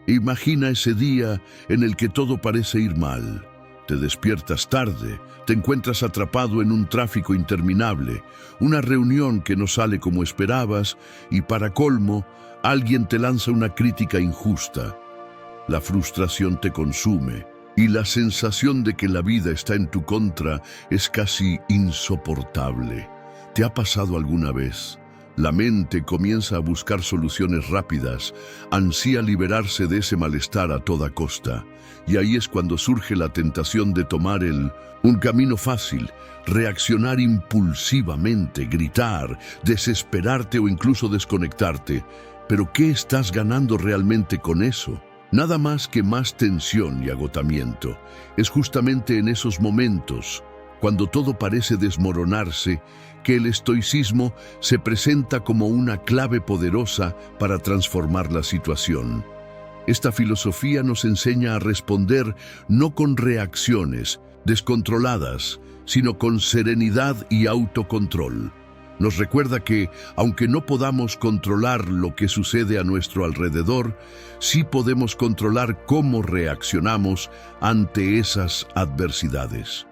Imagina ese día en el que todo parece ir mal. Te despiertas tarde, te encuentras atrapado en un tráfico interminable, una reunión que no sale como esperabas y, para colmo, alguien te lanza una crítica injusta. La frustración te consume y la sensación de que la vida está en tu contra es casi insoportable. ¿Te ha pasado alguna vez? La mente comienza a buscar soluciones rápidas, ansía liberarse de ese malestar a toda costa. Y ahí es cuando surge la tentación de tomar un camino fácil, reaccionar impulsivamente, gritar, desesperarte o incluso desconectarte. ¿Pero qué estás ganando realmente con eso? Nada más que más tensión y agotamiento. Es justamente en esos momentos, cuando todo parece desmoronarse, que el estoicismo se presenta como una clave poderosa para transformar la situación. Esta filosofía nos enseña a responder no con reacciones descontroladas, sino con serenidad y autocontrol. Nos recuerda que, aunque no podamos controlar lo que sucede a nuestro alrededor, sí podemos controlar cómo reaccionamos ante esas adversidades.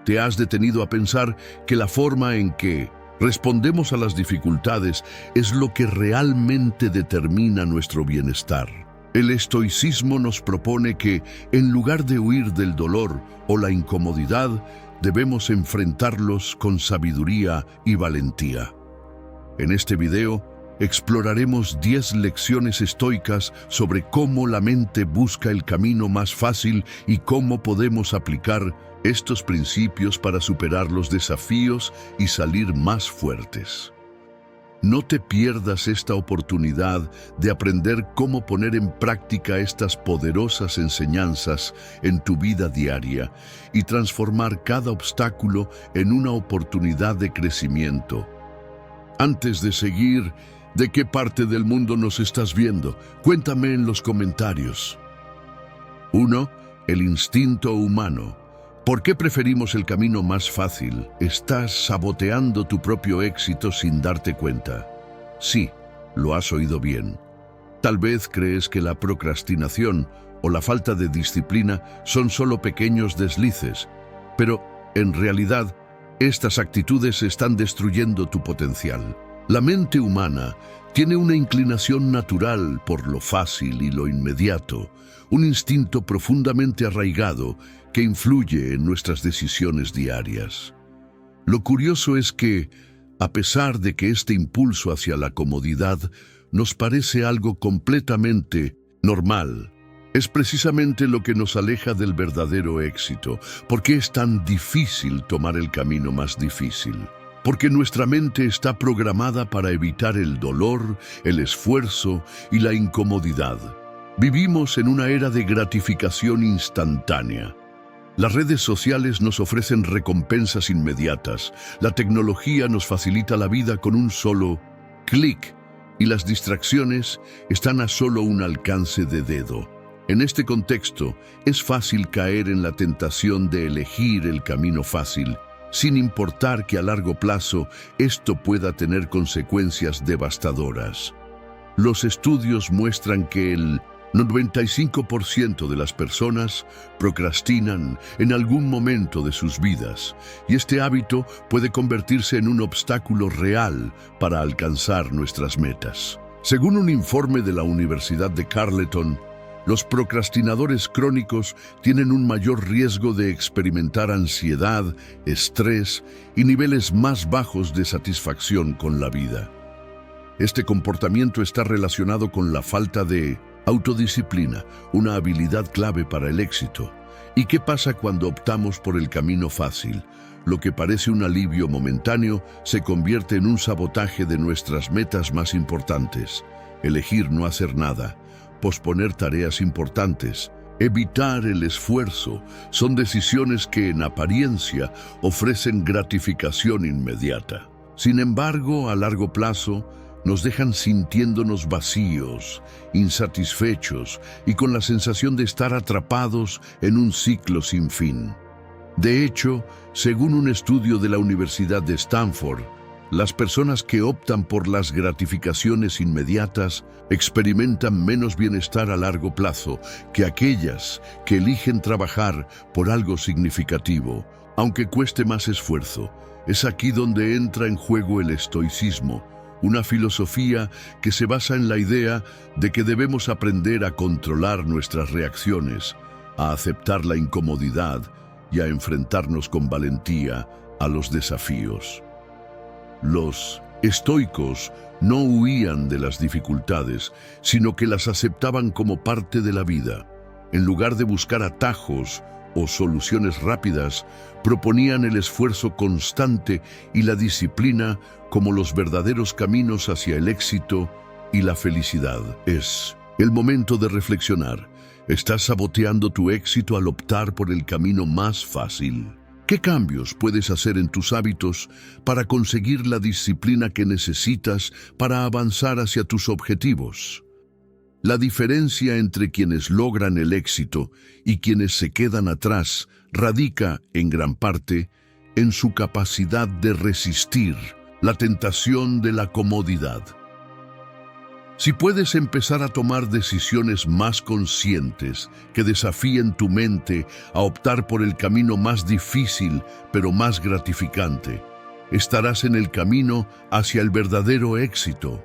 ¿Te has detenido a pensar que la forma en que respondemos a las dificultades es lo que realmente determina nuestro bienestar? El estoicismo nos propone que, en lugar de huir del dolor o la incomodidad, debemos enfrentarlos con sabiduría y valentía. En este video, exploraremos 10 lecciones estoicas sobre cómo la mente busca el camino más fácil y cómo podemos aplicar estos principios para superar los desafíos y salir más fuertes. No te pierdas esta oportunidad de aprender cómo poner en práctica estas poderosas enseñanzas en tu vida diaria y transformar cada obstáculo en una oportunidad de crecimiento. Antes de seguir, ¿de qué parte del mundo nos estás viendo? Cuéntame en los comentarios. 1. El instinto humano. ¿Por qué preferimos el camino más fácil? Estás saboteando tu propio éxito sin darte cuenta. Sí, lo has oído bien. Tal vez crees que la procrastinación o la falta de disciplina son solo pequeños deslices, pero en realidad estas actitudes están destruyendo tu potencial. La mente humana tiene una inclinación natural por lo fácil y lo inmediato, un instinto profundamente arraigado que influye en nuestras decisiones diarias. Lo curioso es que, a pesar de que este impulso hacia la comodidad nos parece algo completamente normal, es precisamente lo que nos aleja del verdadero éxito. ¿Por qué es tan difícil tomar el camino más difícil? Porque nuestra mente está programada para evitar el dolor, el esfuerzo y la incomodidad. Vivimos en una era de gratificación instantánea. Las redes sociales nos ofrecen recompensas inmediatas, la tecnología nos facilita la vida con un solo clic y las distracciones están a solo un alcance de dedo. En este contexto, es fácil caer en la tentación de elegir el camino fácil, sin importar que a largo plazo esto pueda tener consecuencias devastadoras. Los estudios muestran que el 95% de las personas procrastinan en algún momento de sus vidas, y este hábito puede convertirse en un obstáculo real para alcanzar nuestras metas. Según un informe de la Universidad de Carleton, los procrastinadores crónicos tienen un mayor riesgo de experimentar ansiedad, estrés y niveles más bajos de satisfacción con la vida. Este comportamiento está relacionado con la falta de autodisciplina, una habilidad clave para el éxito. ¿Y qué pasa cuando optamos por el camino fácil? Lo que parece un alivio momentáneo se convierte en un sabotaje de nuestras metas más importantes. Elegir no hacer nada, posponer tareas importantes, evitar el esfuerzo, son decisiones que en apariencia ofrecen gratificación inmediata. Sin embargo, a largo plazo, nos dejan sintiéndonos vacíos, insatisfechos y con la sensación de estar atrapados en un ciclo sin fin. De hecho, según un estudio de la Universidad de Stanford, Las personas que optan por las gratificaciones inmediatas experimentan menos bienestar a largo plazo que aquellas que eligen trabajar por algo significativo, aunque cueste más esfuerzo. Es aquí donde entra en juego el estoicismo, una filosofía que se basa en la idea de que debemos aprender a controlar nuestras reacciones, a aceptar la incomodidad y a enfrentarnos con valentía a los desafíos. Los estoicos no huían de las dificultades, sino que las aceptaban como parte de la vida. En lugar de buscar atajos o soluciones rápidas, proponían el esfuerzo constante y la disciplina como los verdaderos caminos hacia el éxito y la felicidad. Es el momento de reflexionar. ¿Estás saboteando tu éxito al optar por el camino más fácil? ¿Qué cambios puedes hacer en tus hábitos para conseguir la disciplina que necesitas para avanzar hacia tus objetivos? La diferencia entre quienes logran el éxito y quienes se quedan atrás radica, en gran parte, en su capacidad de resistir la tentación de la comodidad. Si puedes empezar a tomar decisiones más conscientes que desafíen tu mente a optar por el camino más difícil pero más gratificante, estarás en el camino hacia el verdadero éxito.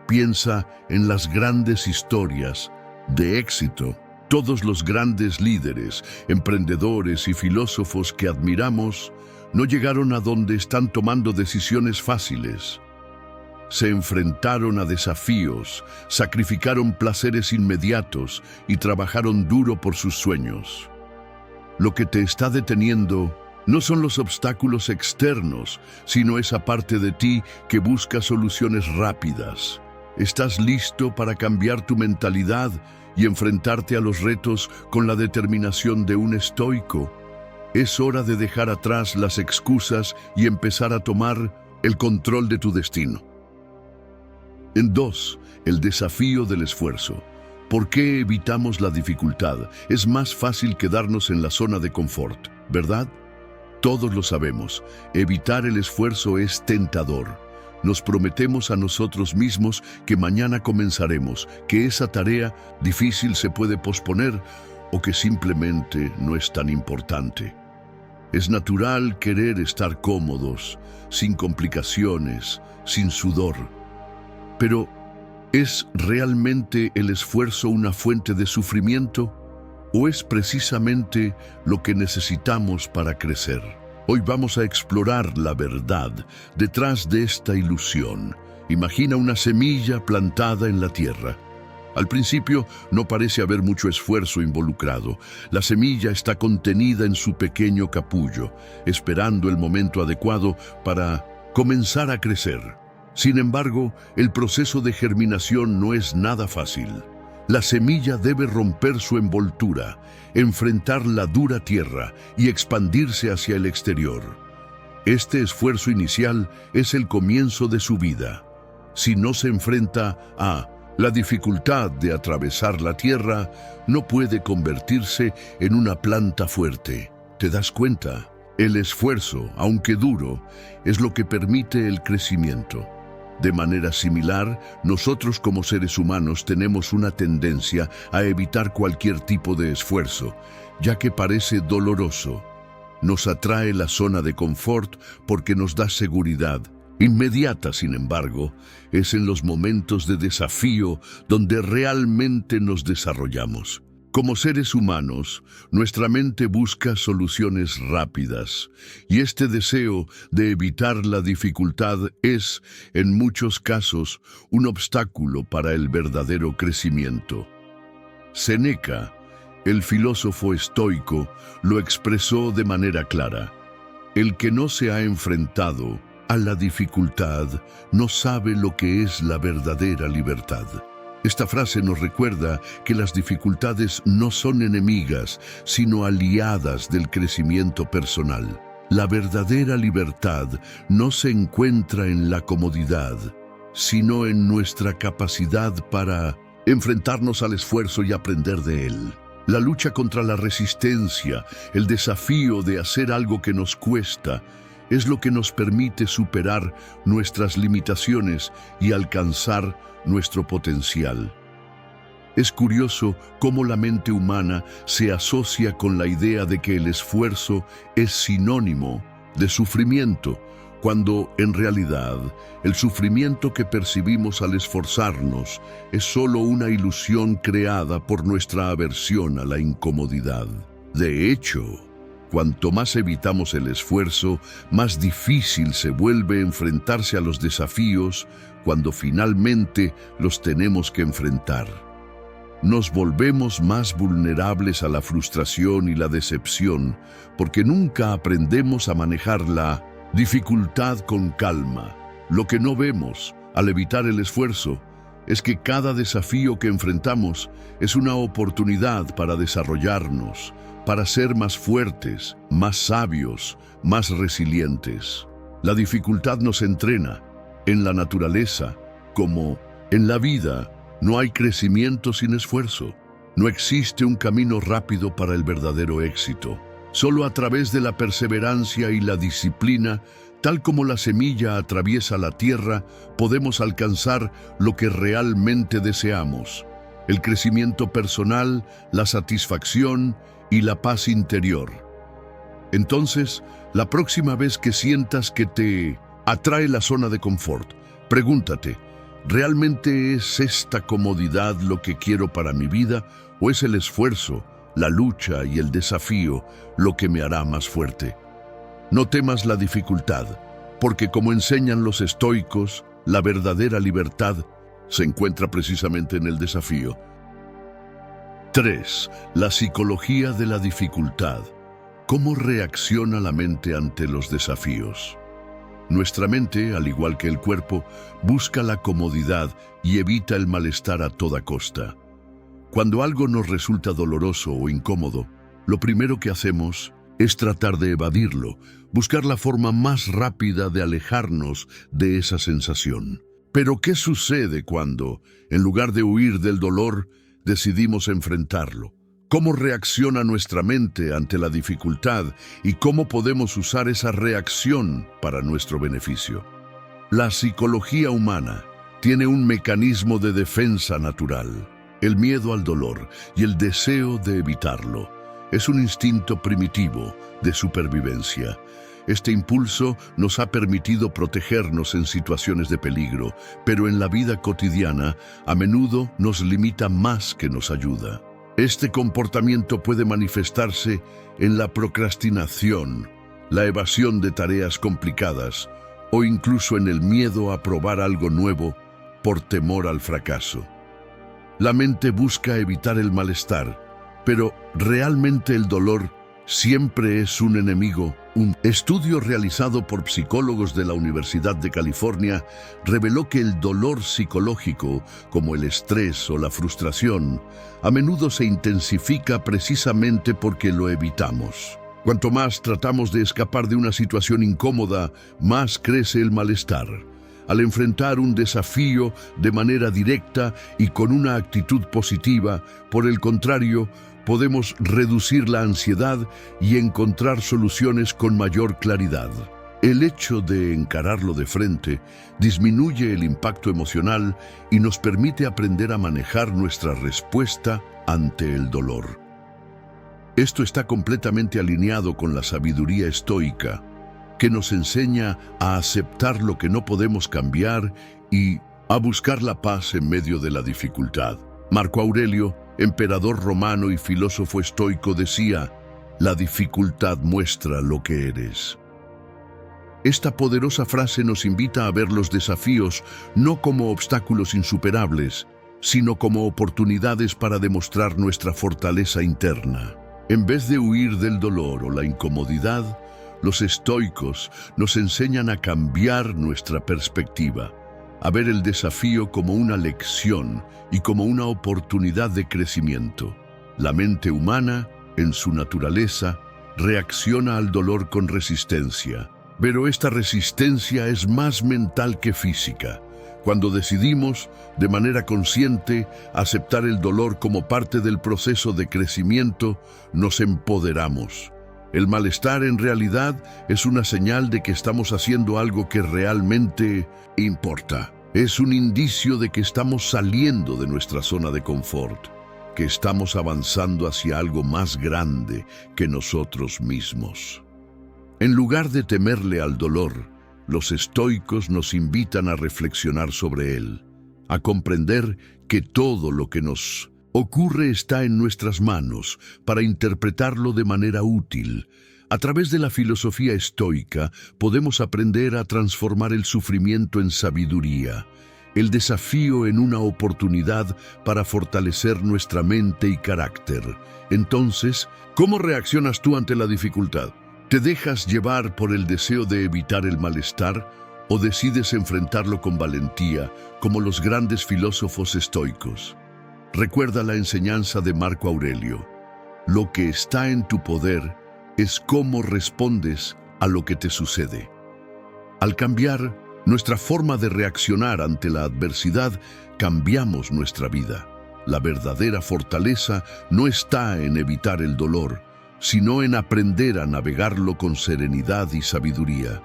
Piensa en las grandes historias de éxito. Todos los grandes líderes, emprendedores y filósofos que admiramos no llegaron a donde están tomando decisiones fáciles. Se enfrentaron a desafíos, sacrificaron placeres inmediatos y trabajaron duro por sus sueños. Lo que te está deteniendo no son los obstáculos externos, sino esa parte de ti que busca soluciones rápidas. ¿Estás listo para cambiar tu mentalidad y enfrentarte a los retos con la determinación de un estoico? Es hora de dejar atrás las excusas y empezar a tomar el control de tu destino. En 2, el desafío del esfuerzo. ¿Por qué evitamos la dificultad? Es más fácil quedarnos en la zona de confort, ¿verdad? Todos lo sabemos. Evitar el esfuerzo es tentador. Nos prometemos a nosotros mismos que mañana comenzaremos, que esa tarea difícil se puede posponer o que simplemente no es tan importante. Es natural querer estar cómodos, sin complicaciones, sin sudor. Pero, ¿es realmente el esfuerzo una fuente de sufrimiento? ¿O es precisamente lo que necesitamos para crecer? Hoy vamos a explorar la verdad detrás de esta ilusión. Imagina una semilla plantada en la tierra. Al principio no parece haber mucho esfuerzo involucrado. La semilla está contenida en su pequeño capullo, esperando el momento adecuado para comenzar a crecer. Sin embargo, el proceso de germinación no es nada fácil. La semilla debe romper su envoltura, enfrentar la dura tierra y expandirse hacia el exterior. Este esfuerzo inicial es el comienzo de su vida. Si no se enfrenta a la dificultad de atravesar la tierra, no puede convertirse en una planta fuerte. ¿Te das cuenta? El esfuerzo, aunque duro, es lo que permite el crecimiento. De manera similar, nosotros como seres humanos tenemos una tendencia a evitar cualquier tipo de esfuerzo, ya que parece doloroso. Nos atrae la zona de confort porque nos da seguridad. Inmediata, sin embargo, es en los momentos de desafío donde realmente nos desarrollamos. Como seres humanos, nuestra mente busca soluciones rápidas, y este deseo de evitar la dificultad es, en muchos casos, un obstáculo para el verdadero crecimiento. Séneca, el filósofo estoico, lo expresó de manera clara. El que no se ha enfrentado a la dificultad no sabe lo que es la verdadera libertad. Esta frase nos recuerda que las dificultades no son enemigas, sino aliadas del crecimiento personal. La verdadera libertad no se encuentra en la comodidad, sino en nuestra capacidad para enfrentarnos al esfuerzo y aprender de él. La lucha contra la resistencia, el desafío de hacer algo que nos cuesta, es lo que nos permite superar nuestras limitaciones y alcanzar nuestro potencial. Es curioso cómo la mente humana se asocia con la idea de que el esfuerzo es sinónimo de sufrimiento, cuando en realidad el sufrimiento que percibimos al esforzarnos es solo una ilusión creada por nuestra aversión a la incomodidad. De hecho, cuanto más evitamos el esfuerzo, más difícil se vuelve enfrentarse a los desafíos cuando finalmente los tenemos que enfrentar. Nos volvemos más vulnerables a la frustración y la decepción porque nunca aprendemos a manejar la dificultad con calma. Lo que no vemos al evitar el esfuerzo es que cada desafío que enfrentamos es una oportunidad para desarrollarnos, para ser más fuertes, más sabios, más resilientes. La dificultad nos entrena. En la naturaleza, como en la vida, no hay crecimiento sin esfuerzo. No existe un camino rápido para el verdadero éxito. Solo a través de la perseverancia y la disciplina, tal como la semilla atraviesa la tierra, podemos alcanzar lo que realmente deseamos: el crecimiento personal, la satisfacción y la paz interior. Entonces, la próxima vez que sientas que te atrae la zona de confort, pregúntate: ¿realmente es esta comodidad lo que quiero para mi vida, o es el esfuerzo, la lucha y el desafío lo que me hará más fuerte? No temas la dificultad, porque como enseñan los estoicos, la verdadera libertad se encuentra precisamente en el desafío. 3. La psicología de la dificultad. ¿Cómo reacciona la mente ante los desafíos? Nuestra mente, al igual que el cuerpo, busca la comodidad y evita el malestar a toda costa. Cuando algo nos resulta doloroso o incómodo, lo primero que hacemos es tratar de evadirlo, buscar la forma más rápida de alejarnos de esa sensación. Pero ¿qué sucede cuando, en lugar de huir del dolor, decidimos enfrentarlo? ¿Cómo reacciona nuestra mente ante la dificultad y cómo podemos usar esa reacción para nuestro beneficio? La psicología humana tiene un mecanismo de defensa natural: el miedo al dolor y el deseo de evitarlo. Es un instinto primitivo de supervivencia. Este impulso nos ha permitido protegernos en situaciones de peligro, pero en la vida cotidiana a menudo nos limita más que nos ayuda. Este comportamiento puede manifestarse en la procrastinación, la evasión de tareas complicadas o incluso en el miedo a probar algo nuevo por temor al fracaso. La mente busca evitar el malestar, pero realmente el dolor siempre es un enemigo. Un estudio realizado por psicólogos de la Universidad de California reveló que el dolor psicológico, como el estrés o la frustración, a menudo se intensifica precisamente porque lo evitamos. Cuanto más tratamos de escapar de una situación incómoda, más crece el malestar. Al enfrentar un desafío de manera directa y con una actitud positiva, por el contrario, podemos reducir la ansiedad y encontrar soluciones con mayor claridad. El hecho de encararlo de frente disminuye el impacto emocional y nos permite aprender a manejar nuestra respuesta ante el dolor. Esto está completamente alineado con la sabiduría estoica, que nos enseña a aceptar lo que no podemos cambiar y a buscar la paz en medio de la dificultad. Marco Aurelio, emperador romano y filósofo estoico, decía: «La dificultad muestra lo que eres». Esta poderosa frase nos invita a ver los desafíos no como obstáculos insuperables, sino como oportunidades para demostrar nuestra fortaleza interna. En vez de huir del dolor o la incomodidad, los estoicos nos enseñan a cambiar nuestra perspectiva, a ver el desafío como una lección y como una oportunidad de crecimiento. La mente humana, en su naturaleza, reacciona al dolor con resistencia, pero esta resistencia es más mental que física. Cuando decidimos, de manera consciente, aceptar el dolor como parte del proceso de crecimiento, nos empoderamos. El malestar en realidad es una señal de que estamos haciendo algo que realmente importa. Es un indicio de que estamos saliendo de nuestra zona de confort, que estamos avanzando hacia algo más grande que nosotros mismos. En lugar de temerle al dolor, los estoicos nos invitan a reflexionar sobre él, a comprender que todo lo que nos ocurre está en nuestras manos para interpretarlo de manera útil. A través de la filosofía estoica podemos aprender a transformar el sufrimiento en sabiduría, el desafío en una oportunidad para fortalecer nuestra mente y carácter. Entonces, ¿cómo reaccionas tú ante la dificultad? ¿Te dejas llevar por el deseo de evitar el malestar o decides enfrentarlo con valentía, como los grandes filósofos estoicos? Recuerda la enseñanza de Marco Aurelio. Lo que está en tu poder es cómo respondes a lo que te sucede. Al cambiar nuestra forma de reaccionar ante la adversidad, cambiamos nuestra vida. La verdadera fortaleza no está en evitar el dolor, sino en aprender a navegarlo con serenidad y sabiduría.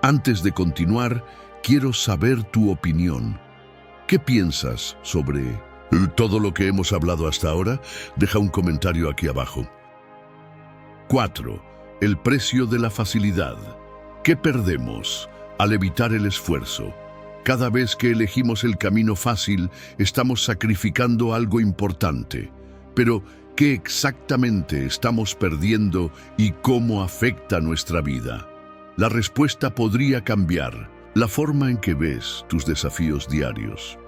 Antes de continuar, quiero saber tu opinión. ¿Qué piensas sobre todo lo que hemos hablado hasta ahora? Deja un comentario aquí abajo. 4. El precio de la facilidad. ¿Qué perdemos al evitar el esfuerzo? Cada vez que elegimos el camino fácil, estamos sacrificando algo importante. Pero, ¿qué exactamente estamos perdiendo y cómo afecta nuestra vida? La respuesta podría cambiar la forma en que ves tus desafíos diarios.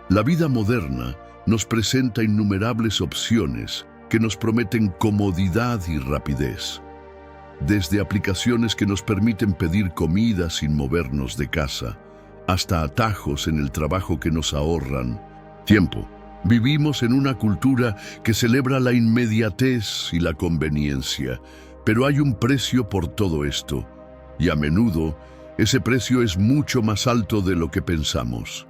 La vida moderna nos presenta innumerables opciones que nos prometen comodidad y rapidez. Desde aplicaciones que nos permiten pedir comida sin movernos de casa, hasta atajos en el trabajo que nos ahorran tiempo. Vivimos en una cultura que celebra la inmediatez y la conveniencia, pero hay un precio por todo esto, y a menudo ese precio es mucho más alto de lo que pensamos.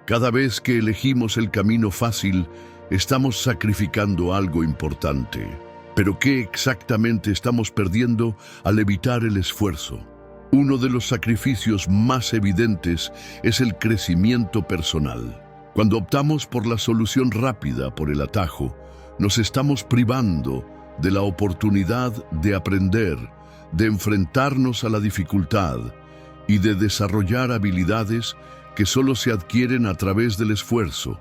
Cada vez que elegimos el camino fácil, estamos sacrificando algo importante. Pero ¿qué exactamente estamos perdiendo al evitar el esfuerzo? Uno de los sacrificios más evidentes es el crecimiento personal. Cuando optamos por la solución rápida, por el atajo, nos estamos privando de la oportunidad de aprender, de enfrentarnos a la dificultad y de desarrollar habilidades que solo se adquieren a través del esfuerzo.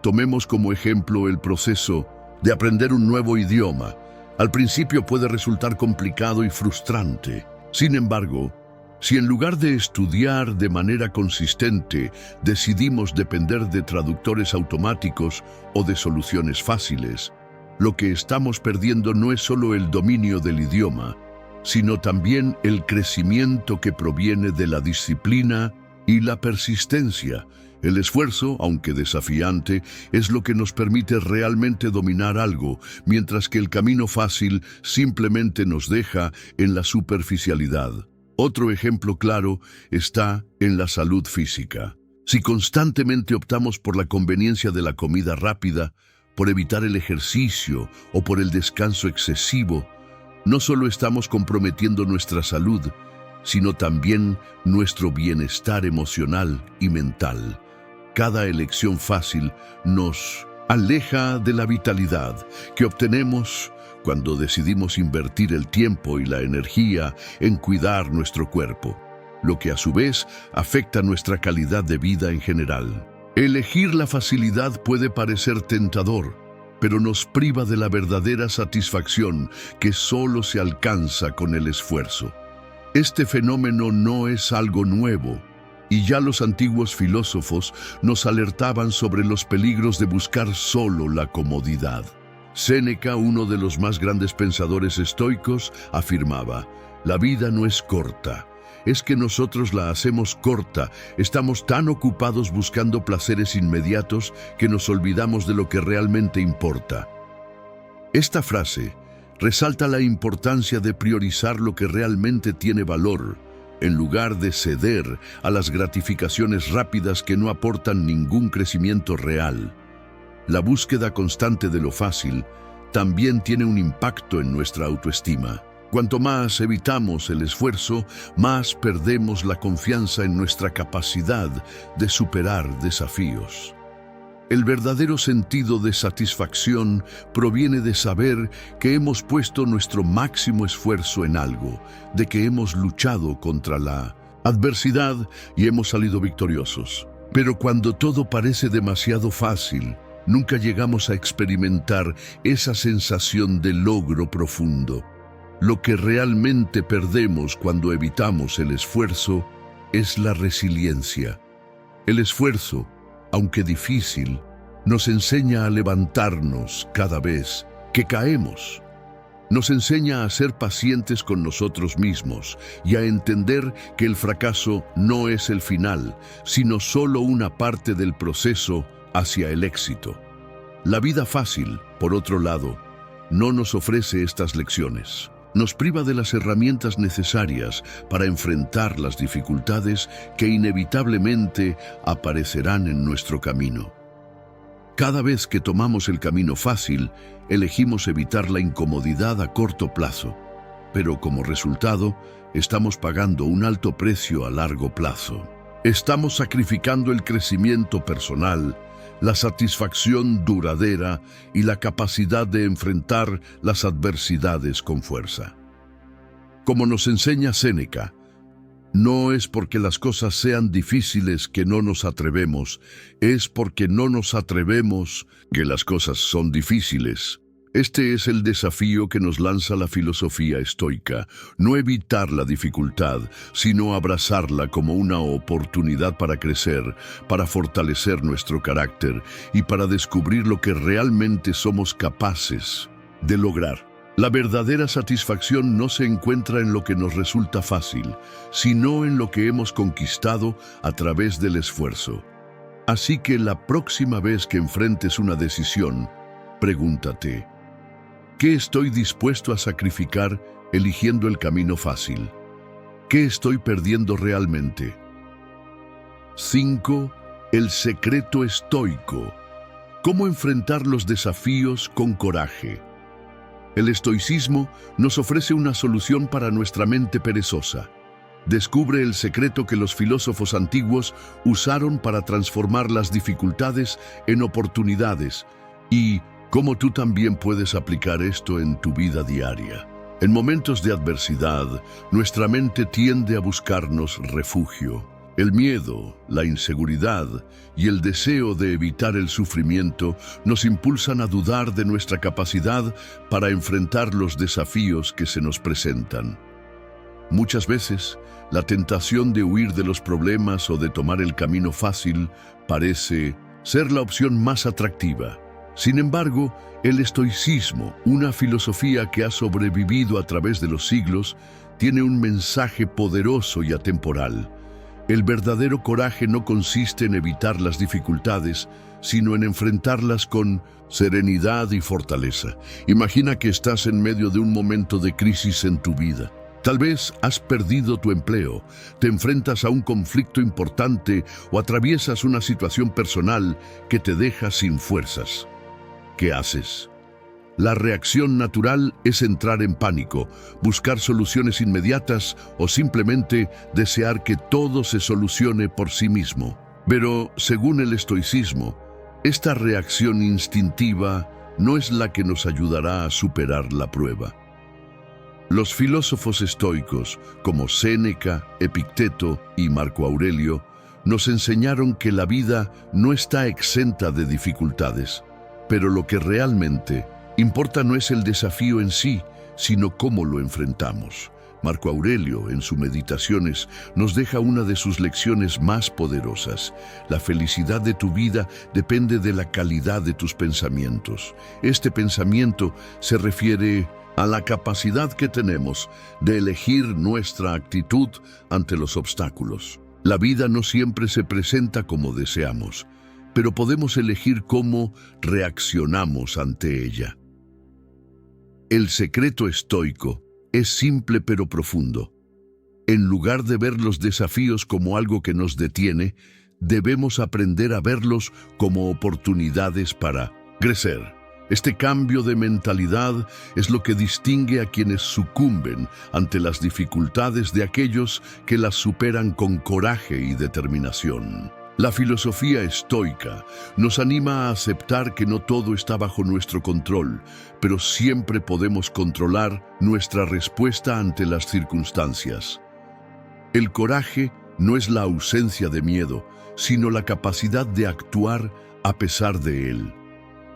Tomemos como ejemplo el proceso de aprender un nuevo idioma. Al principio puede resultar complicado y frustrante. Sin embargo, si en lugar de estudiar de manera consistente, decidimos depender de traductores automáticos o de soluciones fáciles, lo que estamos perdiendo no es solo el dominio del idioma, sino también el crecimiento que proviene de la disciplina y la persistencia. El esfuerzo, aunque desafiante, es lo que nos permite realmente dominar algo, mientras que el camino fácil simplemente nos deja en la superficialidad. Otro ejemplo claro está en la salud física. Si constantemente optamos por la conveniencia de la comida rápida, por evitar el ejercicio o por el descanso excesivo, no solo estamos comprometiendo nuestra salud, sino también nuestro bienestar emocional y mental. Cada elección fácil nos aleja de la vitalidad que obtenemos cuando decidimos invertir el tiempo y la energía en cuidar nuestro cuerpo, lo que a su vez afecta nuestra calidad de vida en general. Elegir la facilidad puede parecer tentador, pero nos priva de la verdadera satisfacción que solo se alcanza con el esfuerzo. Este fenómeno no es algo nuevo, y ya los antiguos filósofos nos alertaban sobre los peligros de buscar solo la comodidad. Séneca, uno de los más grandes pensadores estoicos, afirmaba: la vida no es corta, es que nosotros la hacemos corta. Estamos tan ocupados buscando placeres inmediatos que nos olvidamos de lo que realmente importa. Esta frase resalta la importancia de priorizar lo que realmente tiene valor, en lugar de ceder a las gratificaciones rápidas que no aportan ningún crecimiento real. La búsqueda constante de lo fácil también tiene un impacto en nuestra autoestima. Cuanto más evitamos el esfuerzo, más perdemos la confianza en nuestra capacidad de superar desafíos. El verdadero sentido de satisfacción proviene de saber que hemos puesto nuestro máximo esfuerzo en algo, de que hemos luchado contra la adversidad y hemos salido victoriosos. Pero cuando todo parece demasiado fácil, nunca llegamos a experimentar esa sensación de logro profundo. Lo que realmente perdemos cuando evitamos el esfuerzo es la resiliencia. El esfuerzo, aunque difícil, nos enseña a levantarnos cada vez que caemos. Nos enseña a ser pacientes con nosotros mismos y a entender que el fracaso no es el final, sino solo una parte del proceso hacia el éxito. La vida fácil, por otro lado, no nos ofrece estas lecciones. Nos priva de las herramientas necesarias para enfrentar las dificultades que inevitablemente aparecerán en nuestro camino. Cada vez que tomamos el camino fácil, elegimos evitar la incomodidad a corto plazo, pero como resultado, estamos pagando un alto precio a largo plazo. Estamos sacrificando el crecimiento personal, la satisfacción duradera y la capacidad de enfrentar las adversidades con fuerza. Como nos enseña Séneca, no es porque las cosas sean difíciles que no nos atrevemos, es porque no nos atrevemos que las cosas son difíciles. Este es el desafío que nos lanza la filosofía estoica, no evitar la dificultad, sino abrazarla como una oportunidad para crecer, para fortalecer nuestro carácter y para descubrir lo que realmente somos capaces de lograr. La verdadera satisfacción no se encuentra en lo que nos resulta fácil, sino en lo que hemos conquistado a través del esfuerzo. Así que la próxima vez que enfrentes una decisión, pregúntate, ¿qué estoy dispuesto a sacrificar eligiendo el camino fácil? ¿Qué estoy perdiendo realmente? 5. El secreto estoico. ¿Cómo enfrentar los desafíos con coraje? El estoicismo nos ofrece una solución para nuestra mente perezosa. Descubre el secreto que los filósofos antiguos usaron para transformar las dificultades en oportunidades y cómo tú también puedes aplicar esto en tu vida diaria. En momentos de adversidad, nuestra mente tiende a buscarnos refugio. El miedo, la inseguridad y el deseo de evitar el sufrimiento nos impulsan a dudar de nuestra capacidad para enfrentar los desafíos que se nos presentan. Muchas veces, la tentación de huir de los problemas o de tomar el camino fácil parece ser la opción más atractiva. Sin embargo, el estoicismo, una filosofía que ha sobrevivido a través de los siglos, tiene un mensaje poderoso y atemporal. El verdadero coraje no consiste en evitar las dificultades, sino en enfrentarlas con serenidad y fortaleza. Imagina que estás en medio de un momento de crisis en tu vida. Tal vez has perdido tu empleo, te enfrentas a un conflicto importante o atraviesas una situación personal que te deja sin fuerzas. ¿Qué haces? La reacción natural es entrar en pánico, buscar soluciones inmediatas o simplemente desear que todo se solucione por sí mismo. Pero, según el estoicismo, esta reacción instintiva no es la que nos ayudará a superar la prueba. Los filósofos estoicos, como Séneca, Epicteto y Marco Aurelio, nos enseñaron que la vida no está exenta de dificultades, pero lo que realmente importa no es el desafío en sí, sino cómo lo enfrentamos. Marco Aurelio, en sus Meditaciones, nos deja una de sus lecciones más poderosas. La felicidad de tu vida depende de la calidad de tus pensamientos. Este pensamiento se refiere a la capacidad que tenemos de elegir nuestra actitud ante los obstáculos. La vida no siempre se presenta como deseamos, pero podemos elegir cómo reaccionamos ante ella. El secreto estoico es simple pero profundo. En lugar de ver los desafíos como algo que nos detiene, debemos aprender a verlos como oportunidades para crecer. Este cambio de mentalidad es lo que distingue a quienes sucumben ante las dificultades de aquellos que las superan con coraje y determinación. La filosofía estoica nos anima a aceptar que no todo está bajo nuestro control, pero siempre podemos controlar nuestra respuesta ante las circunstancias. El coraje no es la ausencia de miedo, sino la capacidad de actuar a pesar de él.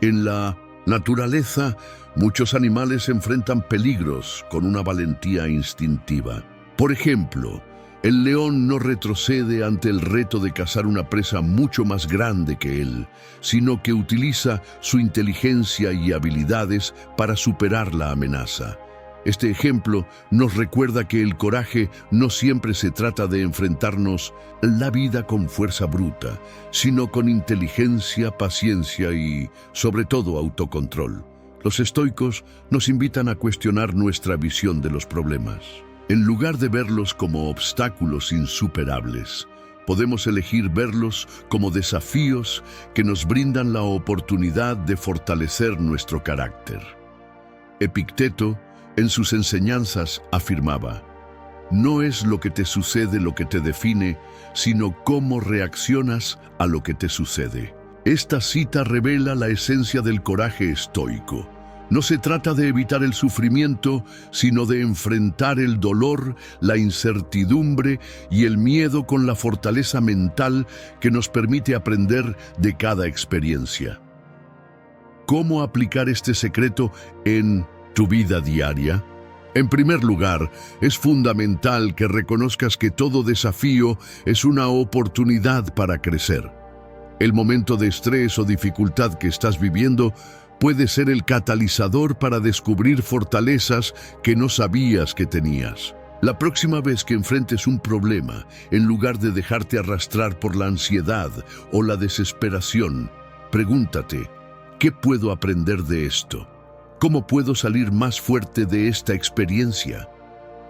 En la naturaleza, muchos animales enfrentan peligros con una valentía instintiva. Por ejemplo, el león no retrocede ante el reto de cazar una presa mucho más grande que él, sino que utiliza su inteligencia y habilidades para superar la amenaza. Este ejemplo nos recuerda que el coraje no siempre se trata de enfrentarnos la vida con fuerza bruta, sino con inteligencia, paciencia y, sobre todo, autocontrol. Los estoicos nos invitan a cuestionar nuestra visión de los problemas. En lugar de verlos como obstáculos insuperables, podemos elegir verlos como desafíos que nos brindan la oportunidad de fortalecer nuestro carácter. Epicteto, en sus enseñanzas, afirmaba: no es lo que te sucede lo que te define, sino cómo reaccionas a lo que te sucede. Esta cita revela la esencia del coraje estoico. No se trata de evitar el sufrimiento, sino de enfrentar el dolor, la incertidumbre y el miedo con la fortaleza mental que nos permite aprender de cada experiencia. ¿Cómo aplicar este secreto en tu vida diaria? En primer lugar, es fundamental que reconozcas que todo desafío es una oportunidad para crecer. El momento de estrés o dificultad que estás viviendo puede ser el catalizador para descubrir fortalezas que no sabías que tenías. La próxima vez que enfrentes un problema, en lugar de dejarte arrastrar por la ansiedad o la desesperación, pregúntate: ¿qué puedo aprender de esto? ¿Cómo puedo salir más fuerte de esta experiencia?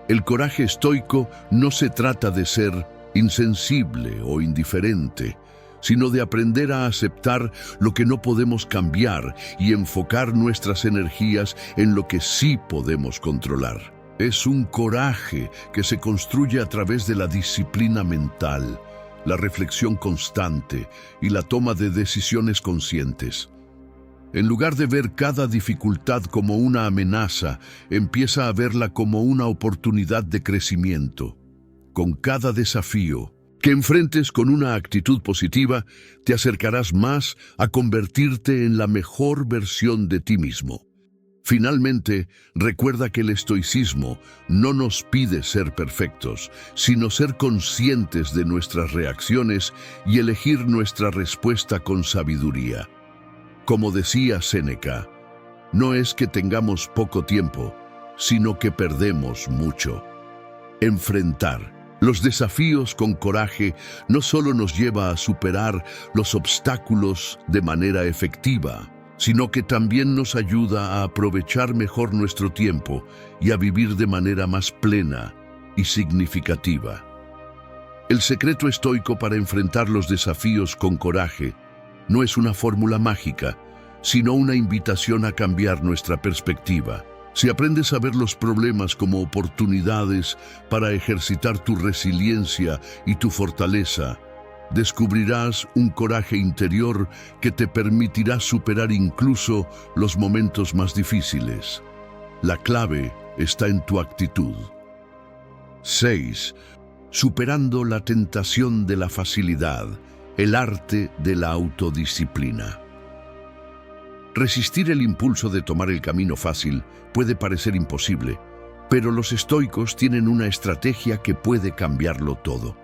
El coraje estoico no se trata de ser insensible o indiferente, sino de aprender a aceptar lo que no podemos cambiar y enfocar nuestras energías en lo que sí podemos controlar. Es un coraje que se construye a través de la disciplina mental, la reflexión constante y la toma de decisiones conscientes. En lugar de ver cada dificultad como una amenaza, empieza a verla como una oportunidad de crecimiento. Con cada desafío que enfrentes con una actitud positiva, te acercarás más a convertirte en la mejor versión de ti mismo. Finalmente, recuerda que el estoicismo no nos pide ser perfectos, sino ser conscientes de nuestras reacciones y elegir nuestra respuesta con sabiduría. Como decía Séneca, no es que tengamos poco tiempo, sino que perdemos mucho. Enfrentar los desafíos con coraje no solo nos lleva a superar los obstáculos de manera efectiva, sino que también nos ayuda a aprovechar mejor nuestro tiempo y a vivir de manera más plena y significativa. El secreto estoico para enfrentar los desafíos con coraje no es una fórmula mágica, sino una invitación a cambiar nuestra perspectiva. Si aprendes a ver los problemas como oportunidades para ejercitar tu resiliencia y tu fortaleza, descubrirás un coraje interior que te permitirá superar incluso los momentos más difíciles. La clave está en tu actitud. 6. Superando la tentación de la facilidad, el arte de la autodisciplina. Resistir el impulso de tomar el camino fácil puede parecer imposible, pero los estoicos tienen una estrategia que puede cambiarlo todo.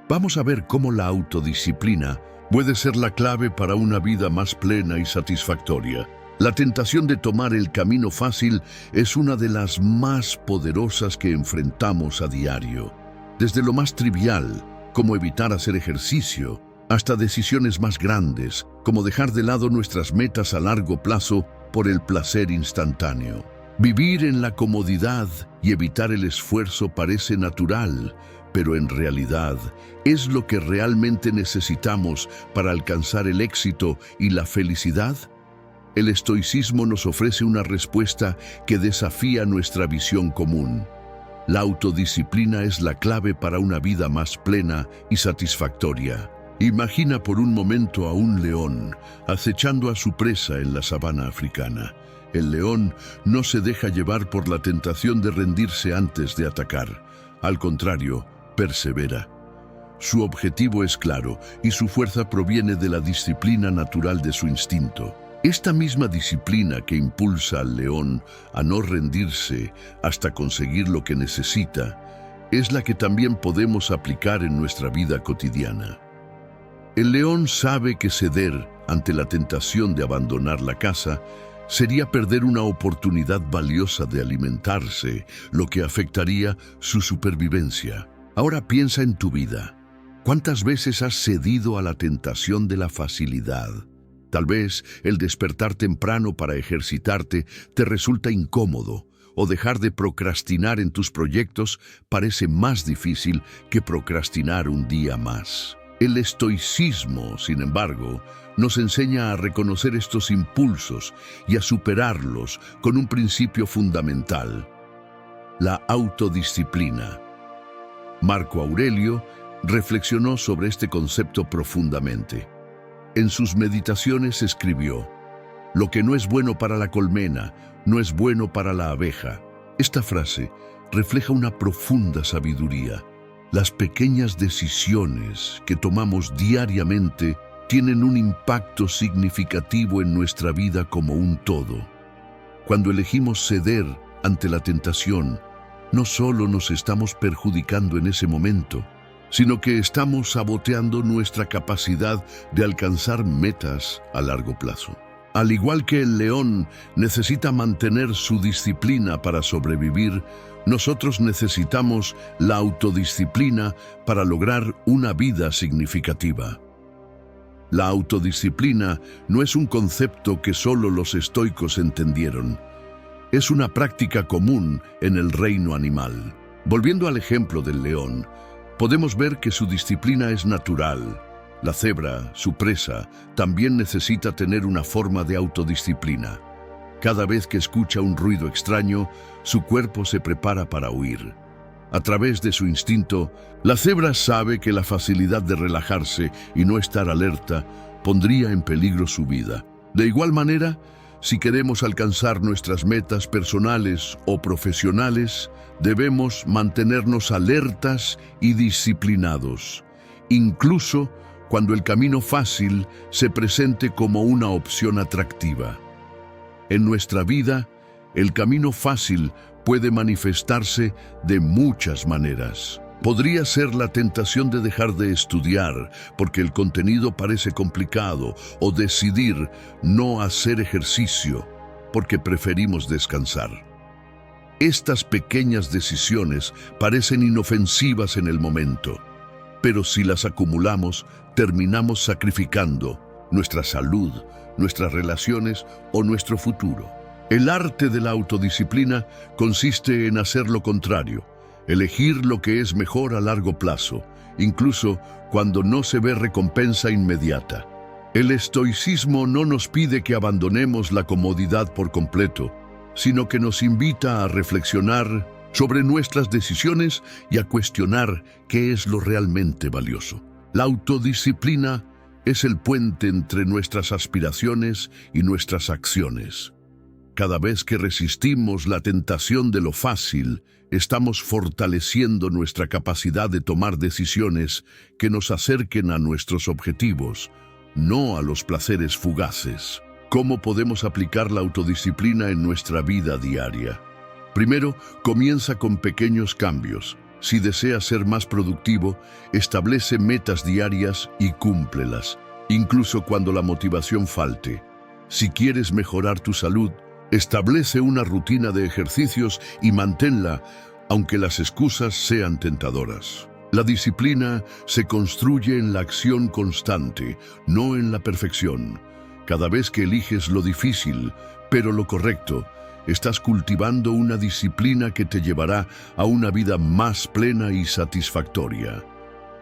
Vamos a ver cómo la autodisciplina puede ser la clave para una vida más plena y satisfactoria. La tentación de tomar el camino fácil es una de las más poderosas que enfrentamos a diario. Desde lo más trivial, como evitar hacer ejercicio, hasta decisiones más grandes, como dejar de lado nuestras metas a largo plazo por el placer instantáneo. Vivir en la comodidad y evitar el esfuerzo parece natural, pero en realidad es lo que realmente necesitamos para alcanzar el éxito y la felicidad. El estoicismo nos ofrece una respuesta que desafía nuestra visión común. La autodisciplina es la clave para una vida más plena y satisfactoria. Imagina por un momento a un león acechando a su presa en la sabana africana. El león no se deja llevar por la tentación de rendirse antes de atacar. Al contrario, persevera. Su objetivo es claro y su fuerza proviene de la disciplina natural de su instinto. Esta misma disciplina que impulsa al león a no rendirse hasta conseguir lo que necesita, es la que también podemos aplicar en nuestra vida cotidiana. El león sabe que ceder ante la tentación de abandonar la caza sería perder una oportunidad valiosa de alimentarse, lo que afectaría su supervivencia. Ahora piensa en tu vida. ¿Cuántas veces has cedido a la tentación de la facilidad? Tal vez el despertar temprano para ejercitarte te resulta incómodo, o dejar de procrastinar en tus proyectos parece más difícil que procrastinar un día más. El estoicismo, sin embargo, nos enseña a reconocer estos impulsos y a superarlos con un principio fundamental: la autodisciplina. Marco Aurelio reflexionó sobre este concepto profundamente. En sus meditaciones escribió: «Lo que no es bueno para la colmena, no es bueno para la abeja». Esta frase refleja una profunda sabiduría. Las pequeñas decisiones que tomamos diariamente tienen un impacto significativo en nuestra vida como un todo. Cuando elegimos ceder ante la tentación, no solo nos estamos perjudicando en ese momento, sino que estamos saboteando nuestra capacidad de alcanzar metas a largo plazo. Al igual que el león necesita mantener su disciplina para sobrevivir, nosotros necesitamos la autodisciplina para lograr una vida significativa. La autodisciplina no es un concepto que solo los estoicos entendieron. Es una práctica común en el reino animal. Volviendo al ejemplo del león, podemos ver que su disciplina es natural. La cebra, su presa, también necesita tener una forma de autodisciplina. Cada vez que escucha un ruido extraño, su cuerpo se prepara para huir. A través de su instinto, la cebra sabe que la facilidad de relajarse y no estar alerta pondría en peligro su vida. De igual manera, si queremos alcanzar nuestras metas personales o profesionales, debemos mantenernos alertas y disciplinados, incluso cuando el camino fácil se presente como una opción atractiva. En nuestra vida, el camino fácil puede manifestarse de muchas maneras. Podría ser la tentación de dejar de estudiar porque el contenido parece complicado, o decidir no hacer ejercicio porque preferimos descansar. Estas pequeñas decisiones parecen inofensivas en el momento, pero si las acumulamos, terminamos sacrificando nuestra salud, nuestras relaciones o nuestro futuro. El arte de la autodisciplina consiste en hacer lo contrario, elegir lo que es mejor a largo plazo, incluso cuando no se ve recompensa inmediata. El estoicismo no nos pide que abandonemos la comodidad por completo, sino que nos invita a reflexionar sobre nuestras decisiones y a cuestionar qué es lo realmente valioso. La autodisciplina es el puente entre nuestras aspiraciones y nuestras acciones. Cada vez que resistimos la tentación de lo fácil, estamos fortaleciendo nuestra capacidad de tomar decisiones que nos acerquen a nuestros objetivos, no a los placeres fugaces. ¿Cómo podemos aplicar la autodisciplina en nuestra vida diaria? Primero, comienza con pequeños cambios. Si deseas ser más productivo, establece metas diarias y cúmplelas, incluso cuando la motivación falte. Si quieres mejorar tu salud, establece una rutina de ejercicios y manténla, aunque las excusas sean tentadoras. La disciplina se construye en la acción constante, no en la perfección. Cada vez que eliges lo difícil, pero lo correcto, estás cultivando una disciplina que te llevará a una vida más plena y satisfactoria.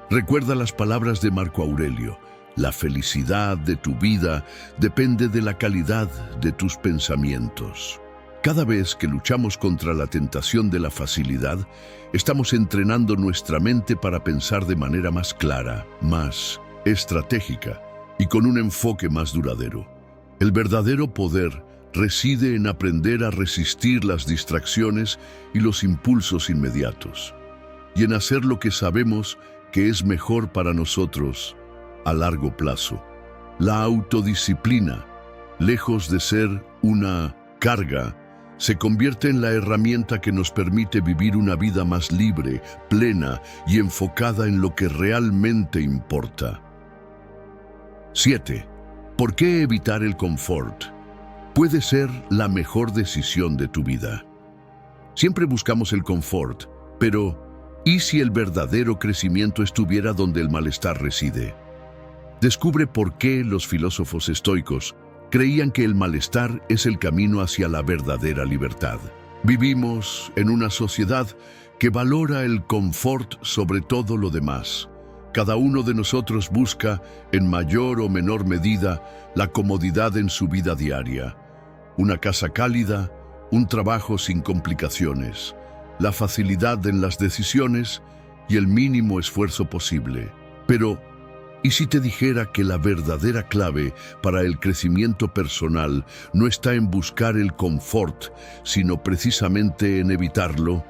Recuerda las palabras de Marco Aurelio: La felicidad de tu vida depende de la calidad de tus pensamientos. Cada vez que luchamos contra la tentación de la facilidad, estamos entrenando nuestra mente para pensar de manera más clara, más estratégica y con un enfoque más duradero. El verdadero poder reside en aprender a resistir las distracciones y los impulsos inmediatos, y en hacer lo que sabemos que es mejor para nosotros a largo plazo. La autodisciplina, lejos de ser una carga, se convierte en la herramienta que nos permite vivir una vida más libre, plena y enfocada en lo que realmente importa. 7. ¿Por qué evitar el confort? Puede ser la mejor decisión de tu vida. Siempre buscamos el confort, pero ¿y si el verdadero crecimiento estuviera donde el malestar reside? Descubre por qué los filósofos estoicos creían que el malestar es el camino hacia la verdadera libertad. Vivimos en una sociedad que valora el confort sobre todo lo demás. Cada uno de nosotros busca, en mayor o menor medida, la comodidad en su vida diaria. Una casa cálida, un trabajo sin complicaciones, la facilidad en las decisiones y el mínimo esfuerzo posible. Pero, ¿y si te dijera que la verdadera clave para el crecimiento personal no está en buscar el confort, sino precisamente en evitarlo?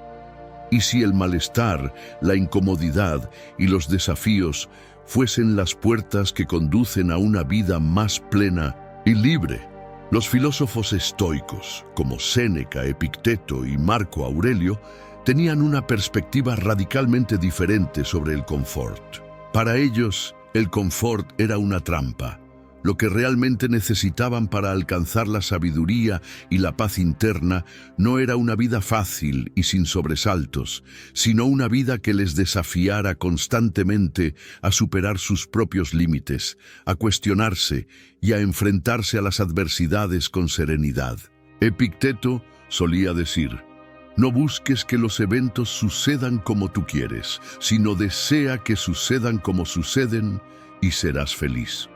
¿Y si el malestar, la incomodidad y los desafíos fuesen las puertas que conducen a una vida más plena y libre? Los filósofos estoicos, como Séneca, Epicteto y Marco Aurelio, tenían una perspectiva radicalmente diferente sobre el confort. Para ellos, el confort era una trampa. Lo que realmente necesitaban para alcanzar la sabiduría y la paz interna no era una vida fácil y sin sobresaltos, sino una vida que les desafiara constantemente a superar sus propios límites, a cuestionarse y a enfrentarse a las adversidades con serenidad. Epicteto solía decir: no busques que los eventos sucedan como tú quieres, sino desea que sucedan como suceden y serás feliz.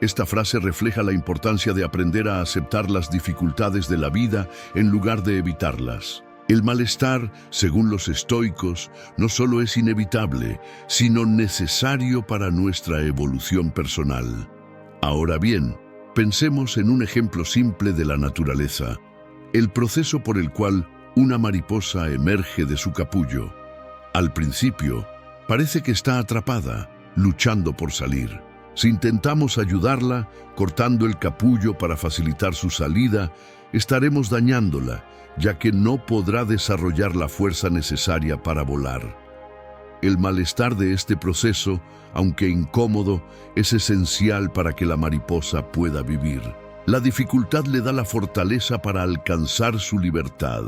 Esta frase refleja la importancia de aprender a aceptar las dificultades de la vida en lugar de evitarlas. El malestar, según los estoicos, no solo es inevitable, sino necesario para nuestra evolución personal. Ahora bien, pensemos en un ejemplo simple de la naturaleza: el proceso por el cual una mariposa emerge de su capullo. Al principio, parece que está atrapada, luchando por salir. Si intentamos ayudarla, cortando el capullo para facilitar su salida, estaremos dañándola, ya que no podrá desarrollar la fuerza necesaria para volar. El malestar de este proceso, aunque incómodo, es esencial para que la mariposa pueda vivir. La dificultad le da la fortaleza para alcanzar su libertad.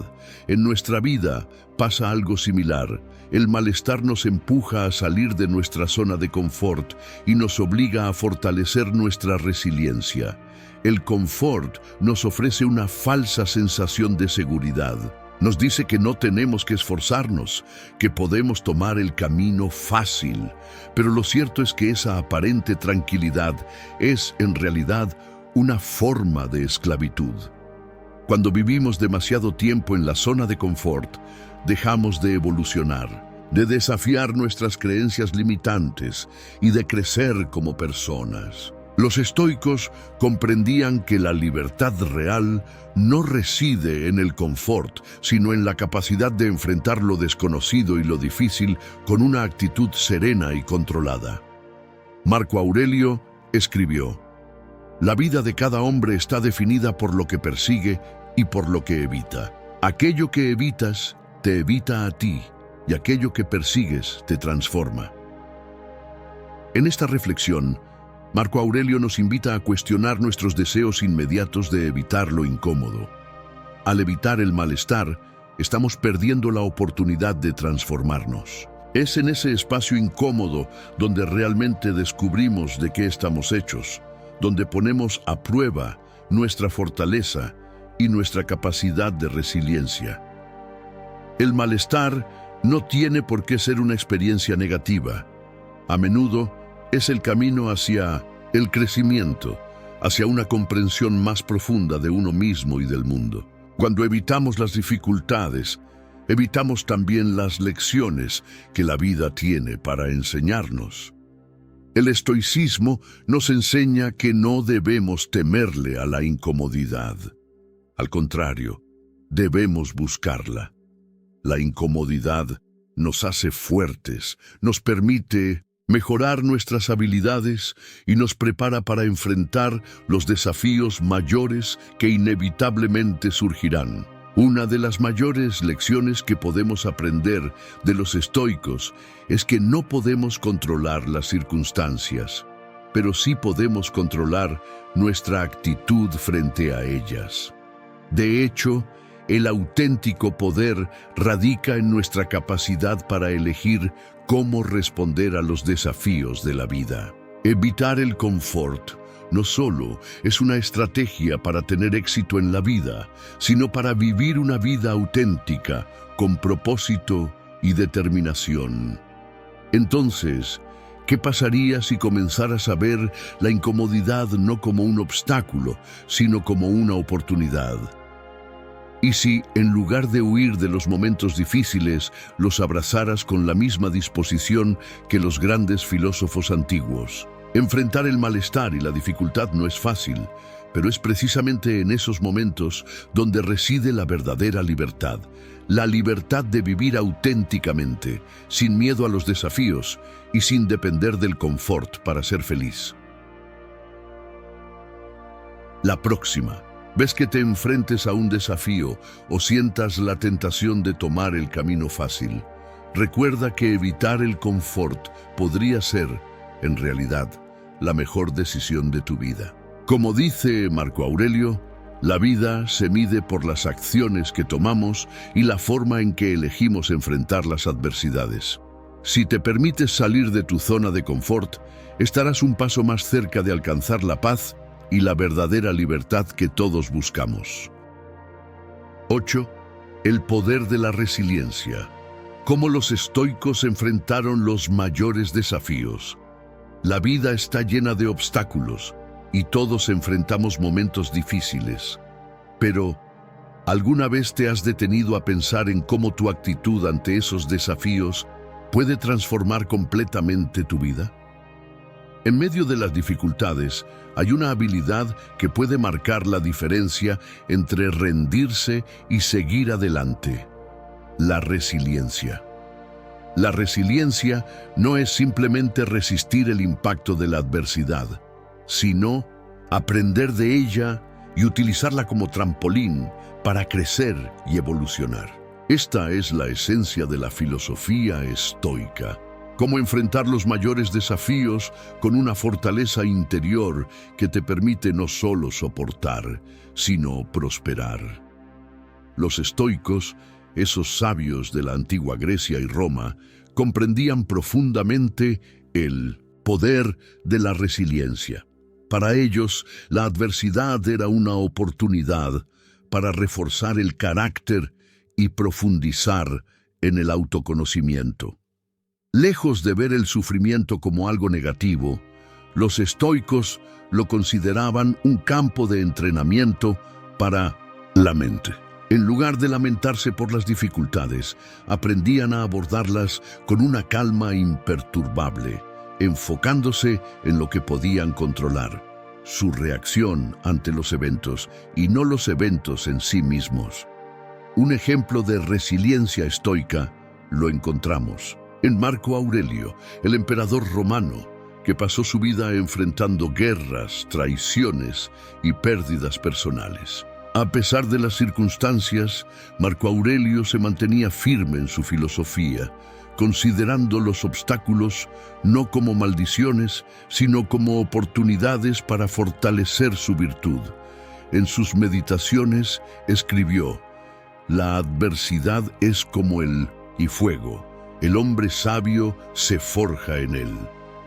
En nuestra vida pasa algo similar. El malestar nos empuja a salir de nuestra zona de confort y nos obliga a fortalecer nuestra resiliencia. El confort nos ofrece una falsa sensación de seguridad. Nos dice que no tenemos que esforzarnos, que podemos tomar el camino fácil. Pero lo cierto es que esa aparente tranquilidad es, en realidad, una forma de esclavitud. Cuando vivimos demasiado tiempo en la zona de confort, dejamos de evolucionar, de desafiar nuestras creencias limitantes y de crecer como personas. Los estoicos comprendían que la libertad real no reside en el confort, sino en la capacidad de enfrentar lo desconocido y lo difícil con una actitud serena y controlada. Marco Aurelio escribió: la vida de cada hombre está definida por lo que persigue y por lo que evita. Aquello que evitas te evita a ti, y aquello que persigues te transforma. En esta reflexión, Marco Aurelio nos invita a cuestionar nuestros deseos inmediatos de evitar lo incómodo. Al evitar el malestar, estamos perdiendo la oportunidad de transformarnos. Es en ese espacio incómodo donde realmente descubrimos de qué estamos hechos, donde ponemos a prueba nuestra fortaleza y nuestra capacidad de resiliencia. El malestar no tiene por qué ser una experiencia negativa. A menudo es el camino hacia el crecimiento, hacia una comprensión más profunda de uno mismo y del mundo. Cuando evitamos las dificultades, evitamos también las lecciones que la vida tiene para enseñarnos. El estoicismo nos enseña que no debemos temerle a la incomodidad. Al contrario, debemos buscarla. La incomodidad nos hace fuertes, nos permite mejorar nuestras habilidades y nos prepara para enfrentar los desafíos mayores que inevitablemente surgirán. Una de las mayores lecciones que podemos aprender de los estoicos es que no podemos controlar las circunstancias, pero sí podemos controlar nuestra actitud frente a ellas. De hecho, el auténtico poder radica en nuestra capacidad para elegir cómo responder a los desafíos de la vida. Evitar el confort no solo es una estrategia para tener éxito en la vida, sino para vivir una vida auténtica, con propósito y determinación. Entonces, ¿qué pasaría si comenzaras a ver la incomodidad no como un obstáculo, sino como una oportunidad? Y si, en lugar de huir de los momentos difíciles, los abrazaras con la misma disposición que los grandes filósofos antiguos. Enfrentar el malestar y la dificultad no es fácil, pero es precisamente en esos momentos donde reside la verdadera libertad. La libertad de vivir auténticamente, sin miedo a los desafíos y sin depender del confort para ser feliz. La próxima. ¿Ves que te enfrentes a un desafío o sientas la tentación de tomar el camino fácil? Recuerda que evitar el confort podría ser, en realidad, la mejor decisión de tu vida. Como dice Marco Aurelio, la vida se mide por las acciones que tomamos y la forma en que elegimos enfrentar las adversidades. Si te permites salir de tu zona de confort, estarás un paso más cerca de alcanzar la paz y la verdadera libertad que todos buscamos. 8. El poder de la resiliencia. Cómo los estoicos enfrentaron los mayores desafíos. La vida está llena de obstáculos y todos enfrentamos momentos difíciles. Pero, ¿alguna vez te has detenido a pensar en cómo tu actitud ante esos desafíos puede transformar completamente tu vida? En medio de las dificultades, hay una habilidad que puede marcar la diferencia entre rendirse y seguir adelante: la resiliencia. La resiliencia no es simplemente resistir el impacto de la adversidad, sino aprender de ella y utilizarla como trampolín para crecer y evolucionar. Esta es la esencia de la filosofía estoica. Cómo enfrentar los mayores desafíos con una fortaleza interior que te permite no solo soportar, sino prosperar. Los estoicos, esos sabios de la antigua Grecia y Roma, comprendían profundamente el poder de la resiliencia. Para ellos, la adversidad era una oportunidad para reforzar el carácter y profundizar en el autoconocimiento. Lejos de ver el sufrimiento como algo negativo, los estoicos lo consideraban un campo de entrenamiento para la mente. En lugar de lamentarse por las dificultades, aprendían a abordarlas con una calma imperturbable, enfocándose en lo que podían controlar, su reacción ante los eventos y no los eventos en sí mismos. Un ejemplo de resiliencia estoica lo encontramos en Marco Aurelio, el emperador romano, que pasó su vida enfrentando guerras, traiciones y pérdidas personales. A pesar de las circunstancias, Marco Aurelio se mantenía firme en su filosofía, considerando los obstáculos no como maldiciones, sino como oportunidades para fortalecer su virtud. En sus meditaciones escribió: «La adversidad es como el fuego. El hombre sabio se forja en él».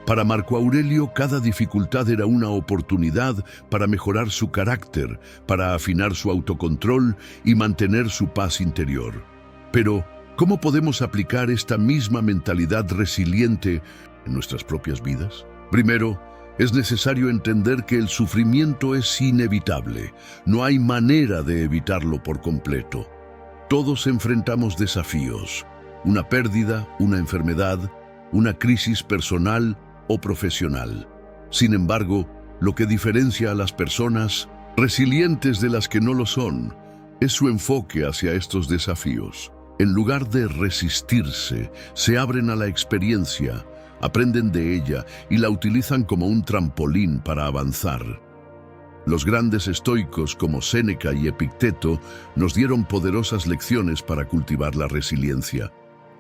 Para Marco Aurelio, cada dificultad era una oportunidad para mejorar su carácter, para afinar su autocontrol y mantener su paz interior. Pero, ¿cómo podemos aplicar esta misma mentalidad resiliente en nuestras propias vidas? Primero, es necesario entender que el sufrimiento es inevitable. No hay manera de evitarlo por completo. Todos enfrentamos desafíos: una pérdida, una enfermedad, una crisis personal o profesional. Sin embargo, lo que diferencia a las personas resilientes de las que no lo son es su enfoque hacia estos desafíos. En lugar de resistirse, se abren a la experiencia, aprenden de ella y la utilizan como un trampolín para avanzar. Los grandes estoicos como Séneca y Epicteto nos dieron poderosas lecciones para cultivar la resiliencia.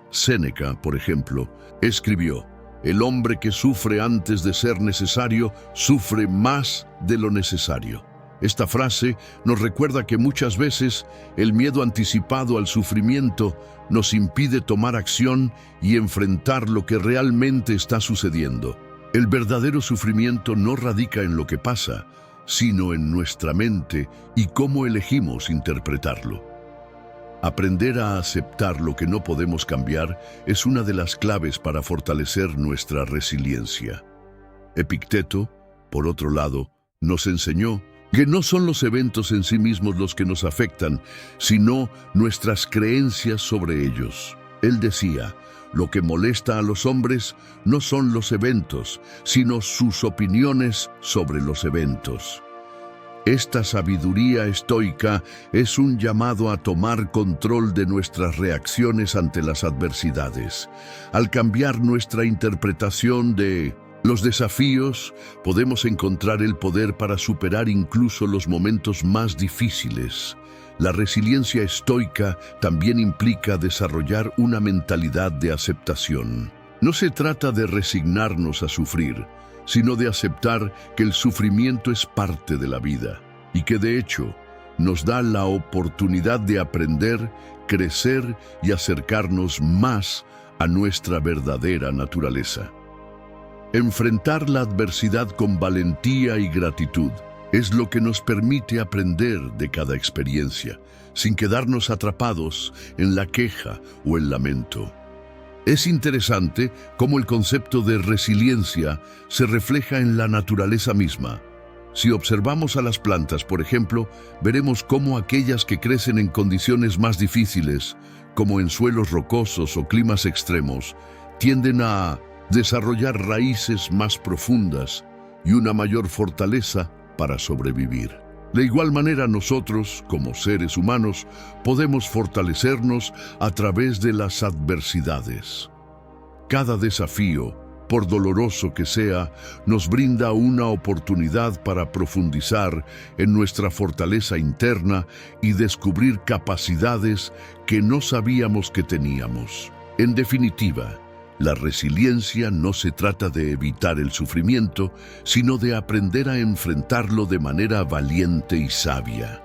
Séneca, por ejemplo, escribió: «El hombre que sufre antes de ser necesario, sufre más de lo necesario». Esta frase nos recuerda que muchas veces el miedo anticipado al sufrimiento nos impide tomar acción y enfrentar lo que realmente está sucediendo. El verdadero sufrimiento no radica en lo que pasa, sino en nuestra mente y cómo elegimos interpretarlo. Aprender a aceptar lo que no podemos cambiar es una de las claves para fortalecer nuestra resiliencia. Epicteto, por otro lado, nos enseñó que no son los eventos en sí mismos los que nos afectan, sino nuestras creencias sobre ellos. Él decía: «Lo que molesta a los hombres no son los eventos, sino sus opiniones sobre los eventos». Esta sabiduría estoica es un llamado a tomar control de nuestras reacciones ante las adversidades. Al cambiar nuestra interpretación de los desafíos, podemos encontrar el poder para superar incluso los momentos más difíciles. La resiliencia estoica también implica desarrollar una mentalidad de aceptación. No se trata de resignarnos a sufrir, sino de aceptar que el sufrimiento es parte de la vida y que de hecho nos da la oportunidad de aprender, crecer y acercarnos más a nuestra verdadera naturaleza. Enfrentar la adversidad con valentía y gratitud es lo que nos permite aprender de cada experiencia, sin quedarnos atrapados en la queja o el lamento. Es interesante cómo el concepto de resiliencia se refleja en la naturaleza misma. Si observamos a las plantas, por ejemplo, veremos cómo aquellas que crecen en condiciones más difíciles, como en suelos rocosos o climas extremos, tienden a desarrollar raíces más profundas y una mayor fortaleza para sobrevivir. De igual manera, nosotros, como seres humanos, podemos fortalecernos a través de las adversidades. Cada desafío, por doloroso que sea, nos brinda una oportunidad para profundizar en nuestra fortaleza interna y descubrir capacidades que no sabíamos que teníamos. En definitiva, la resiliencia no se trata de evitar el sufrimiento, sino de aprender a enfrentarlo de manera valiente y sabia.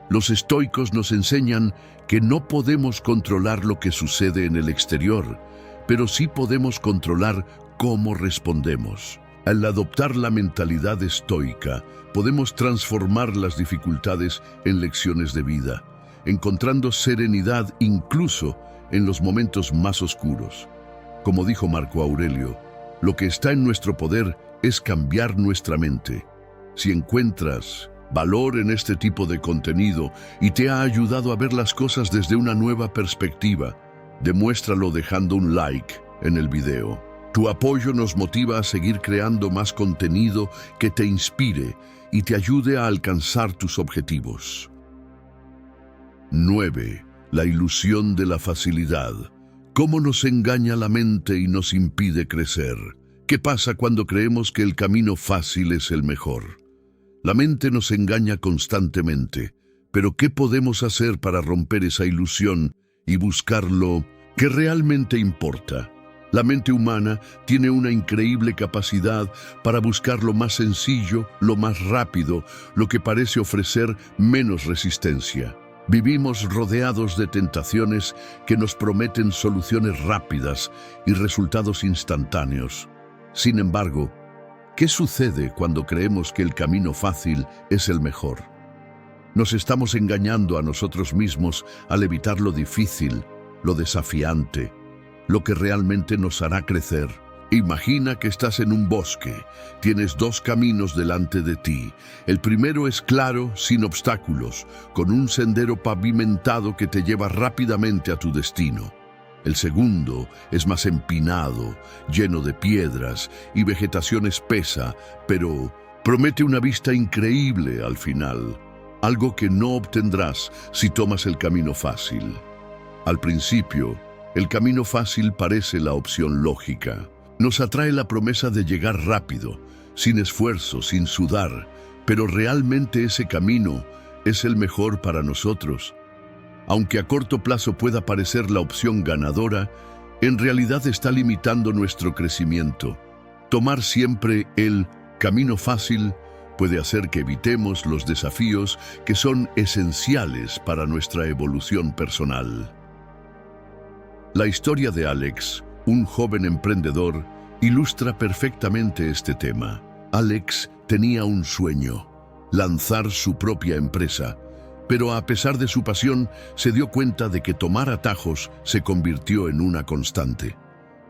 Los estoicos nos enseñan que no podemos controlar lo que sucede en el exterior, pero sí podemos controlar cómo respondemos. Al adoptar la mentalidad estoica, podemos transformar las dificultades en lecciones de vida, encontrando serenidad incluso en los momentos más oscuros. Como dijo Marco Aurelio, lo que está en nuestro poder es cambiar nuestra mente. Si encuentras valor en este tipo de contenido y te ha ayudado a ver las cosas desde una nueva perspectiva, demuéstralo dejando un like en el video. Tu apoyo nos motiva a seguir creando más contenido que te inspire y te ayude a alcanzar tus objetivos. 9. La ilusión de la facilidad. ¿Cómo nos engaña la mente y nos impide crecer? ¿Qué pasa cuando creemos que el camino fácil es el mejor? La mente nos engaña constantemente, pero ¿qué podemos hacer para romper esa ilusión y buscar lo que realmente importa? La mente humana tiene una increíble capacidad para buscar lo más sencillo, lo más rápido, lo que parece ofrecer menos resistencia. Vivimos rodeados de tentaciones que nos prometen soluciones rápidas y resultados instantáneos. Sin embargo, ¿qué sucede cuando creemos que el camino fácil es el mejor? Nos estamos engañando a nosotros mismos al evitar lo difícil, lo desafiante, lo que realmente nos hará crecer. Imagina que estás en un bosque. Tienes dos caminos delante de ti. El primero es claro, sin obstáculos, con un sendero pavimentado que te lleva rápidamente a tu destino. El segundo es más empinado, lleno de piedras y vegetación espesa, pero promete una vista increíble al final, algo que no obtendrás si tomas el camino fácil. Al principio, el camino fácil parece la opción lógica. Nos atrae la promesa de llegar rápido, sin esfuerzo, sin sudar, pero realmente ese camino es el mejor para nosotros. Aunque a corto plazo pueda parecer la opción ganadora, en realidad está limitando nuestro crecimiento. Tomar siempre el camino fácil puede hacer que evitemos los desafíos que son esenciales para nuestra evolución personal. La historia de Alex, un joven emprendedor, ilustra perfectamente este tema. Alex tenía un sueño: lanzar su propia empresa, pero a pesar de su pasión, se dio cuenta de que tomar atajos se convirtió en una constante.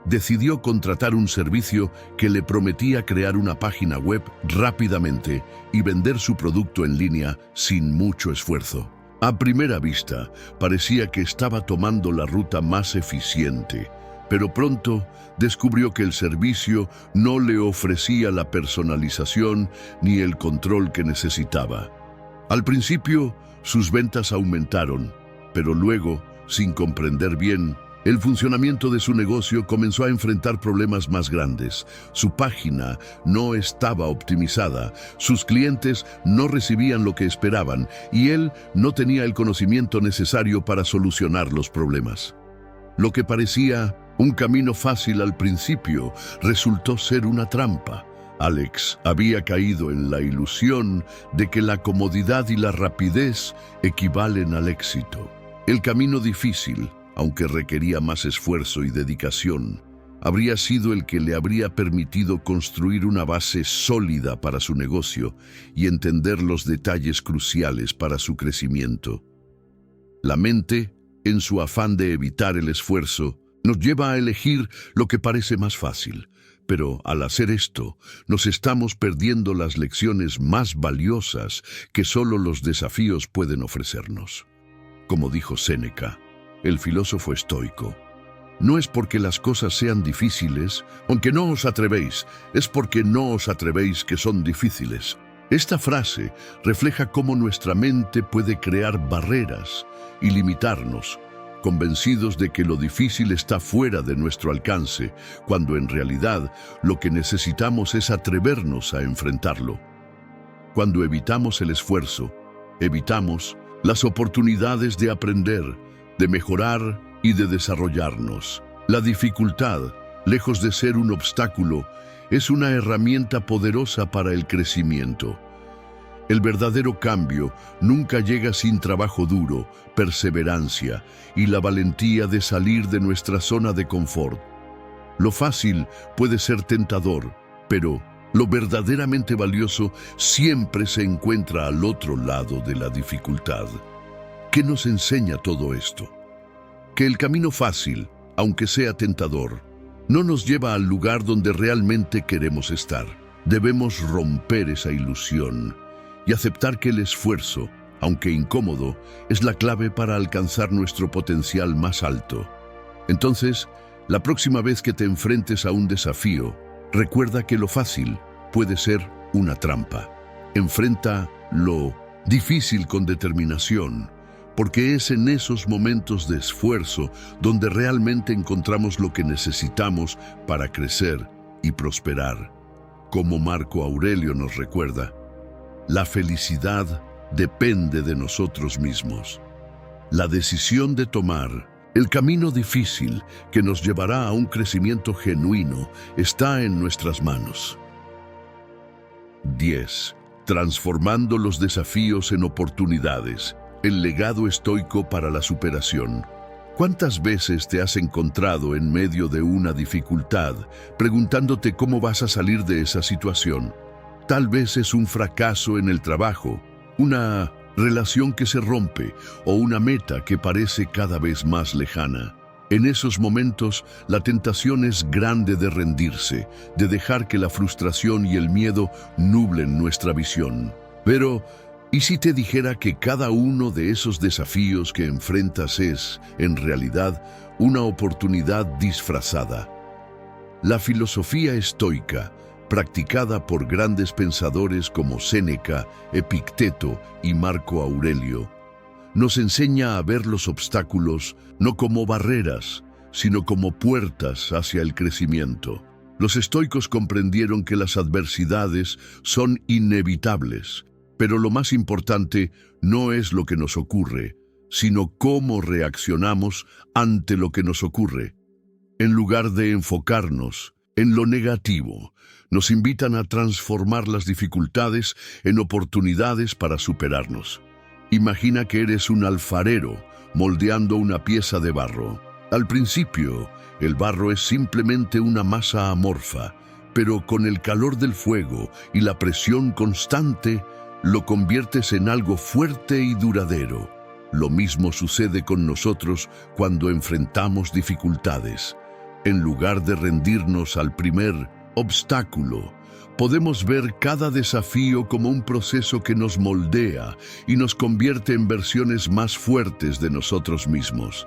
Decidió contratar un servicio que le prometía crear una página web rápidamente y vender su producto en línea sin mucho esfuerzo. A primera vista, parecía que estaba tomando la ruta más eficiente, pero pronto descubrió que el servicio no le ofrecía la personalización ni el control que necesitaba. Al principio, sus ventas aumentaron, pero luego, sin comprender bien el funcionamiento de su negocio, comenzó a enfrentar problemas más grandes. Su página no estaba optimizada, sus clientes no recibían lo que esperaban y él no tenía el conocimiento necesario para solucionar los problemas. Lo que parecía un camino fácil al principio resultó ser una trampa. Alex había caído en la ilusión de que la comodidad y la rapidez equivalen al éxito. El camino difícil, aunque requería más esfuerzo y dedicación, habría sido el que le habría permitido construir una base sólida para su negocio y entender los detalles cruciales para su crecimiento. La mente, en su afán de evitar el esfuerzo, nos lleva a elegir lo que parece más fácil, pero al hacer esto, nos estamos perdiendo las lecciones más valiosas que solo los desafíos pueden ofrecernos. Como dijo Séneca, el filósofo estoico, no es porque las cosas sean difíciles, aunque no os atrevéis, es porque no os atrevéis que son difíciles. Esta frase refleja cómo nuestra mente puede crear barreras y limitarnos, convencidos de que lo difícil está fuera de nuestro alcance, cuando en realidad lo que necesitamos es atrevernos a enfrentarlo. Cuando evitamos el esfuerzo, evitamos las oportunidades de aprender, de mejorar y de desarrollarnos. La dificultad, lejos de ser un obstáculo, es una herramienta poderosa para el crecimiento. El verdadero cambio nunca llega sin trabajo duro, perseverancia y la valentía de salir de nuestra zona de confort. Lo fácil puede ser tentador, pero lo verdaderamente valioso siempre se encuentra al otro lado de la dificultad. ¿Qué nos enseña todo esto? Que el camino fácil, aunque sea tentador, no nos lleva al lugar donde realmente queremos estar. Debemos romper esa ilusión y aceptar que el esfuerzo, aunque incómodo, es la clave para alcanzar nuestro potencial más alto. Entonces, la próxima vez que te enfrentes a un desafío, recuerda que lo fácil puede ser una trampa. Enfrenta lo difícil con determinación, porque es en esos momentos de esfuerzo donde realmente encontramos lo que necesitamos para crecer y prosperar. Como Marco Aurelio nos recuerda, la felicidad depende de nosotros mismos. La decisión de tomar el camino difícil que nos llevará a un crecimiento genuino está en nuestras manos. 10. Transformando los desafíos en oportunidades. El legado estoico para la superación. ¿Cuántas veces te has encontrado en medio de una dificultad, preguntándote cómo vas a salir de esa situación? Tal vez es un fracaso en el trabajo, una relación que se rompe o una meta que parece cada vez más lejana. En esos momentos, la tentación es grande de rendirse, de dejar que la frustración y el miedo nublen nuestra visión. Pero, ¿y si te dijera que cada uno de esos desafíos que enfrentas es, en realidad, una oportunidad disfrazada? La filosofía estoica, practicada por grandes pensadores como Séneca, Epicteto y Marco Aurelio, nos enseña a ver los obstáculos no como barreras, sino como puertas hacia el crecimiento. Los estoicos comprendieron que las adversidades son inevitables, pero lo más importante no es lo que nos ocurre, sino cómo reaccionamos ante lo que nos ocurre. En lugar de enfocarnos en lo negativo, nos invitan a transformar las dificultades en oportunidades para superarnos. Imagina que eres un alfarero moldeando una pieza de barro. Al principio, el barro es simplemente una masa amorfa, pero con el calor del fuego y la presión constante, lo conviertes en algo fuerte y duradero. Lo mismo sucede con nosotros cuando enfrentamos dificultades. En lugar de rendirnos al primer obstáculo, podemos ver cada desafío como un proceso que nos moldea y nos convierte en versiones más fuertes de nosotros mismos.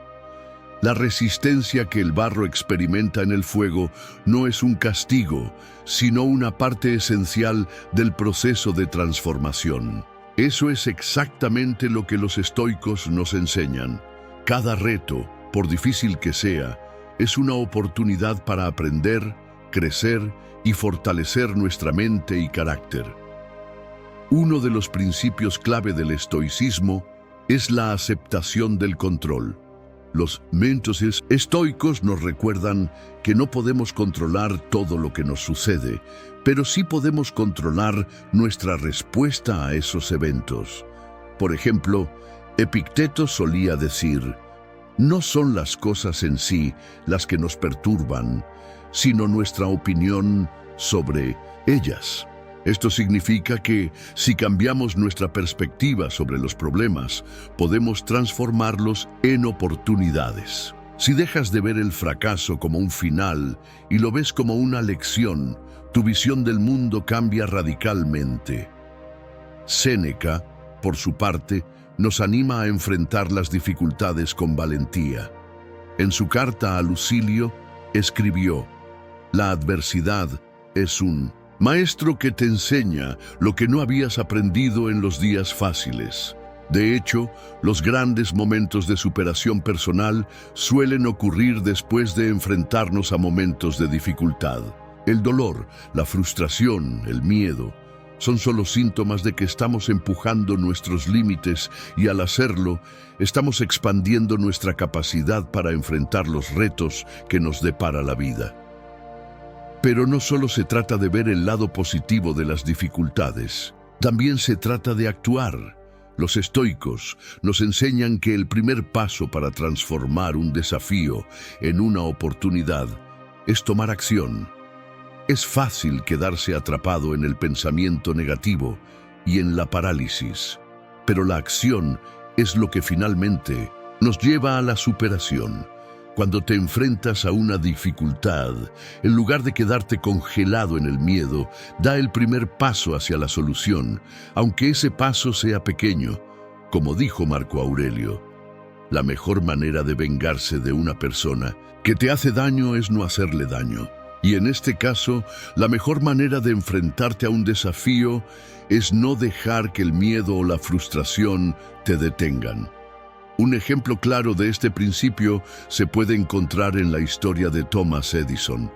La resistencia que el barro experimenta en el fuego no es un castigo, sino una parte esencial del proceso de transformación. Eso es exactamente lo que los estoicos nos enseñan. Cada reto, por difícil que sea, es una oportunidad para aprender, crecer y fortalecer nuestra mente y carácter. Uno de los principios clave del estoicismo es la aceptación del control. Los mentos estoicos nos recuerdan que no podemos controlar todo lo que nos sucede, pero sí podemos controlar nuestra respuesta a esos eventos. Por ejemplo, Epicteto solía decir: no son las cosas en sí las que nos perturban, sino nuestra opinión sobre ellas. Esto significa que, si cambiamos nuestra perspectiva sobre los problemas, podemos transformarlos en oportunidades. Si dejas de ver el fracaso como un final y lo ves como una lección, tu visión del mundo cambia radicalmente. Séneca, por su parte, nos anima a enfrentar las dificultades con valentía. En su carta a Lucilio, escribió: la adversidad es un maestro que te enseña lo que no habías aprendido en los días fáciles. De hecho, los grandes momentos de superación personal suelen ocurrir después de enfrentarnos a momentos de dificultad. El dolor, la frustración, el miedo, son solo síntomas de que estamos empujando nuestros límites y al hacerlo, estamos expandiendo nuestra capacidad para enfrentar los retos que nos depara la vida. Pero no solo se trata de ver el lado positivo de las dificultades, también se trata de actuar. Los estoicos nos enseñan que el primer paso para transformar un desafío en una oportunidad es tomar acción. Es fácil quedarse atrapado en el pensamiento negativo y en la parálisis, pero la acción es lo que finalmente nos lleva a la superación. Cuando te enfrentas a una dificultad, en lugar de quedarte congelado en el miedo, da el primer paso hacia la solución, aunque ese paso sea pequeño. Como dijo Marco Aurelio, la mejor manera de vengarse de una persona que te hace daño es no hacerle daño. Y en este caso, la mejor manera de enfrentarte a un desafío es no dejar que el miedo o la frustración te detengan. Un ejemplo claro de este principio se puede encontrar en la historia de Thomas Edison.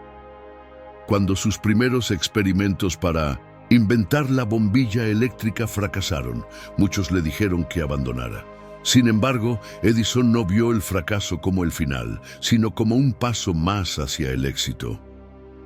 Cuando sus primeros experimentos para inventar la bombilla eléctrica fracasaron, muchos le dijeron que abandonara. Sin embargo, Edison no vio el fracaso como el final, sino como un paso más hacia el éxito.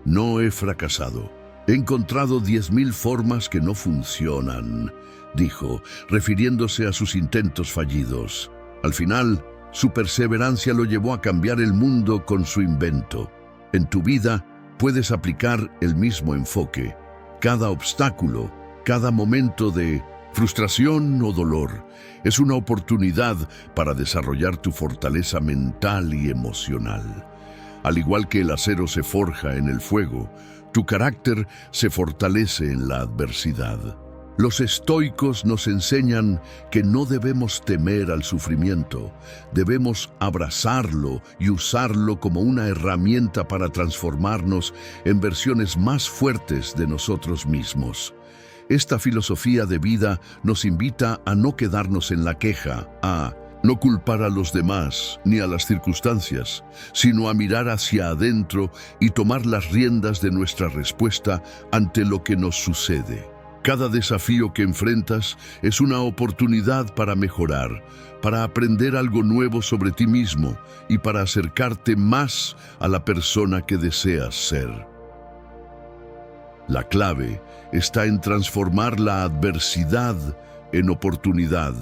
No he fracasado. He encontrado 10.000 formas que no funcionan, dijo, refiriéndose a sus intentos fallidos. Al final, su perseverancia lo llevó a cambiar el mundo con su invento. En tu vida, puedes aplicar el mismo enfoque. Cada obstáculo, cada momento de frustración o dolor, es una oportunidad para desarrollar tu fortaleza mental y emocional. Al igual que el acero se forja en el fuego, tu carácter se fortalece en la adversidad. Los estoicos nos enseñan que no debemos temer al sufrimiento, debemos abrazarlo y usarlo como una herramienta para transformarnos en versiones más fuertes de nosotros mismos. Esta filosofía de vida nos invita a no quedarnos en la queja, a no culpar a los demás ni a las circunstancias, sino a mirar hacia adentro y tomar las riendas de nuestra respuesta ante lo que nos sucede. Cada desafío que enfrentas es una oportunidad para mejorar, para aprender algo nuevo sobre ti mismo y para acercarte más a la persona que deseas ser. La clave está en transformar la adversidad en oportunidad,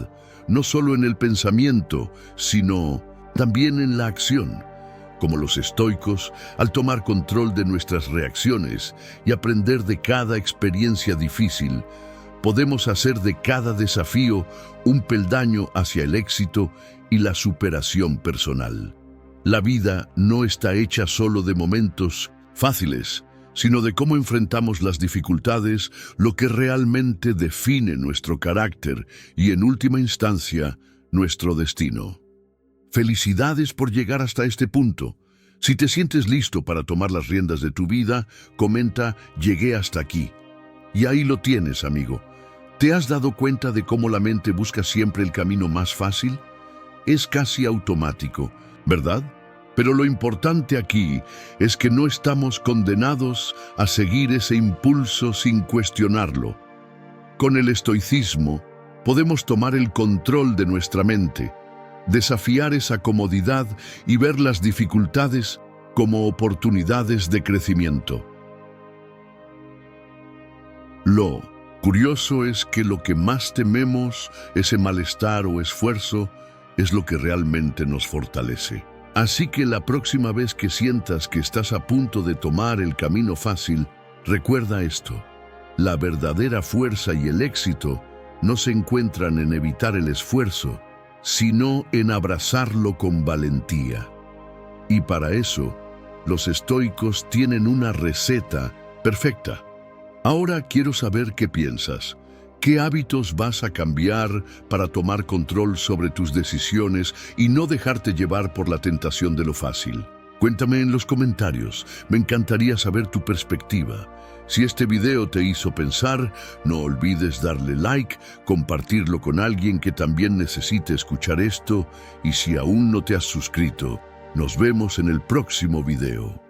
no solo en el pensamiento, sino también en la acción. Como los estoicos, al tomar control de nuestras reacciones y aprender de cada experiencia difícil, podemos hacer de cada desafío un peldaño hacia el éxito y la superación personal. La vida no está hecha solo de momentos fáciles, sino de cómo enfrentamos las dificultades, lo que realmente define nuestro carácter y, en última instancia, nuestro destino. Felicidades por llegar hasta este punto. Si te sientes listo para tomar las riendas de tu vida, comenta "Llegué hasta aquí". Y ahí lo tienes, amigo. ¿Te has dado cuenta de cómo la mente busca siempre el camino más fácil? Es casi automático, ¿verdad? Pero lo importante aquí es que no estamos condenados a seguir ese impulso sin cuestionarlo. Con el estoicismo, podemos tomar el control de nuestra mente, desafiar esa comodidad y ver las dificultades como oportunidades de crecimiento. Lo curioso es que lo que más tememos, ese malestar o esfuerzo, es lo que realmente nos fortalece. Así que la próxima vez que sientas que estás a punto de tomar el camino fácil, recuerda esto: la verdadera fuerza y el éxito no se encuentran en evitar el esfuerzo, sino en abrazarlo con valentía. Y para eso, los estoicos tienen una receta perfecta. Ahora quiero saber qué piensas. ¿Qué hábitos vas a cambiar para tomar control sobre tus decisiones y no dejarte llevar por la tentación de lo fácil? Cuéntame en los comentarios. Me encantaría saber tu perspectiva. Si este video te hizo pensar, no olvides darle like, compartirlo con alguien que también necesite escuchar esto, y si aún no te has suscrito, nos vemos en el próximo video.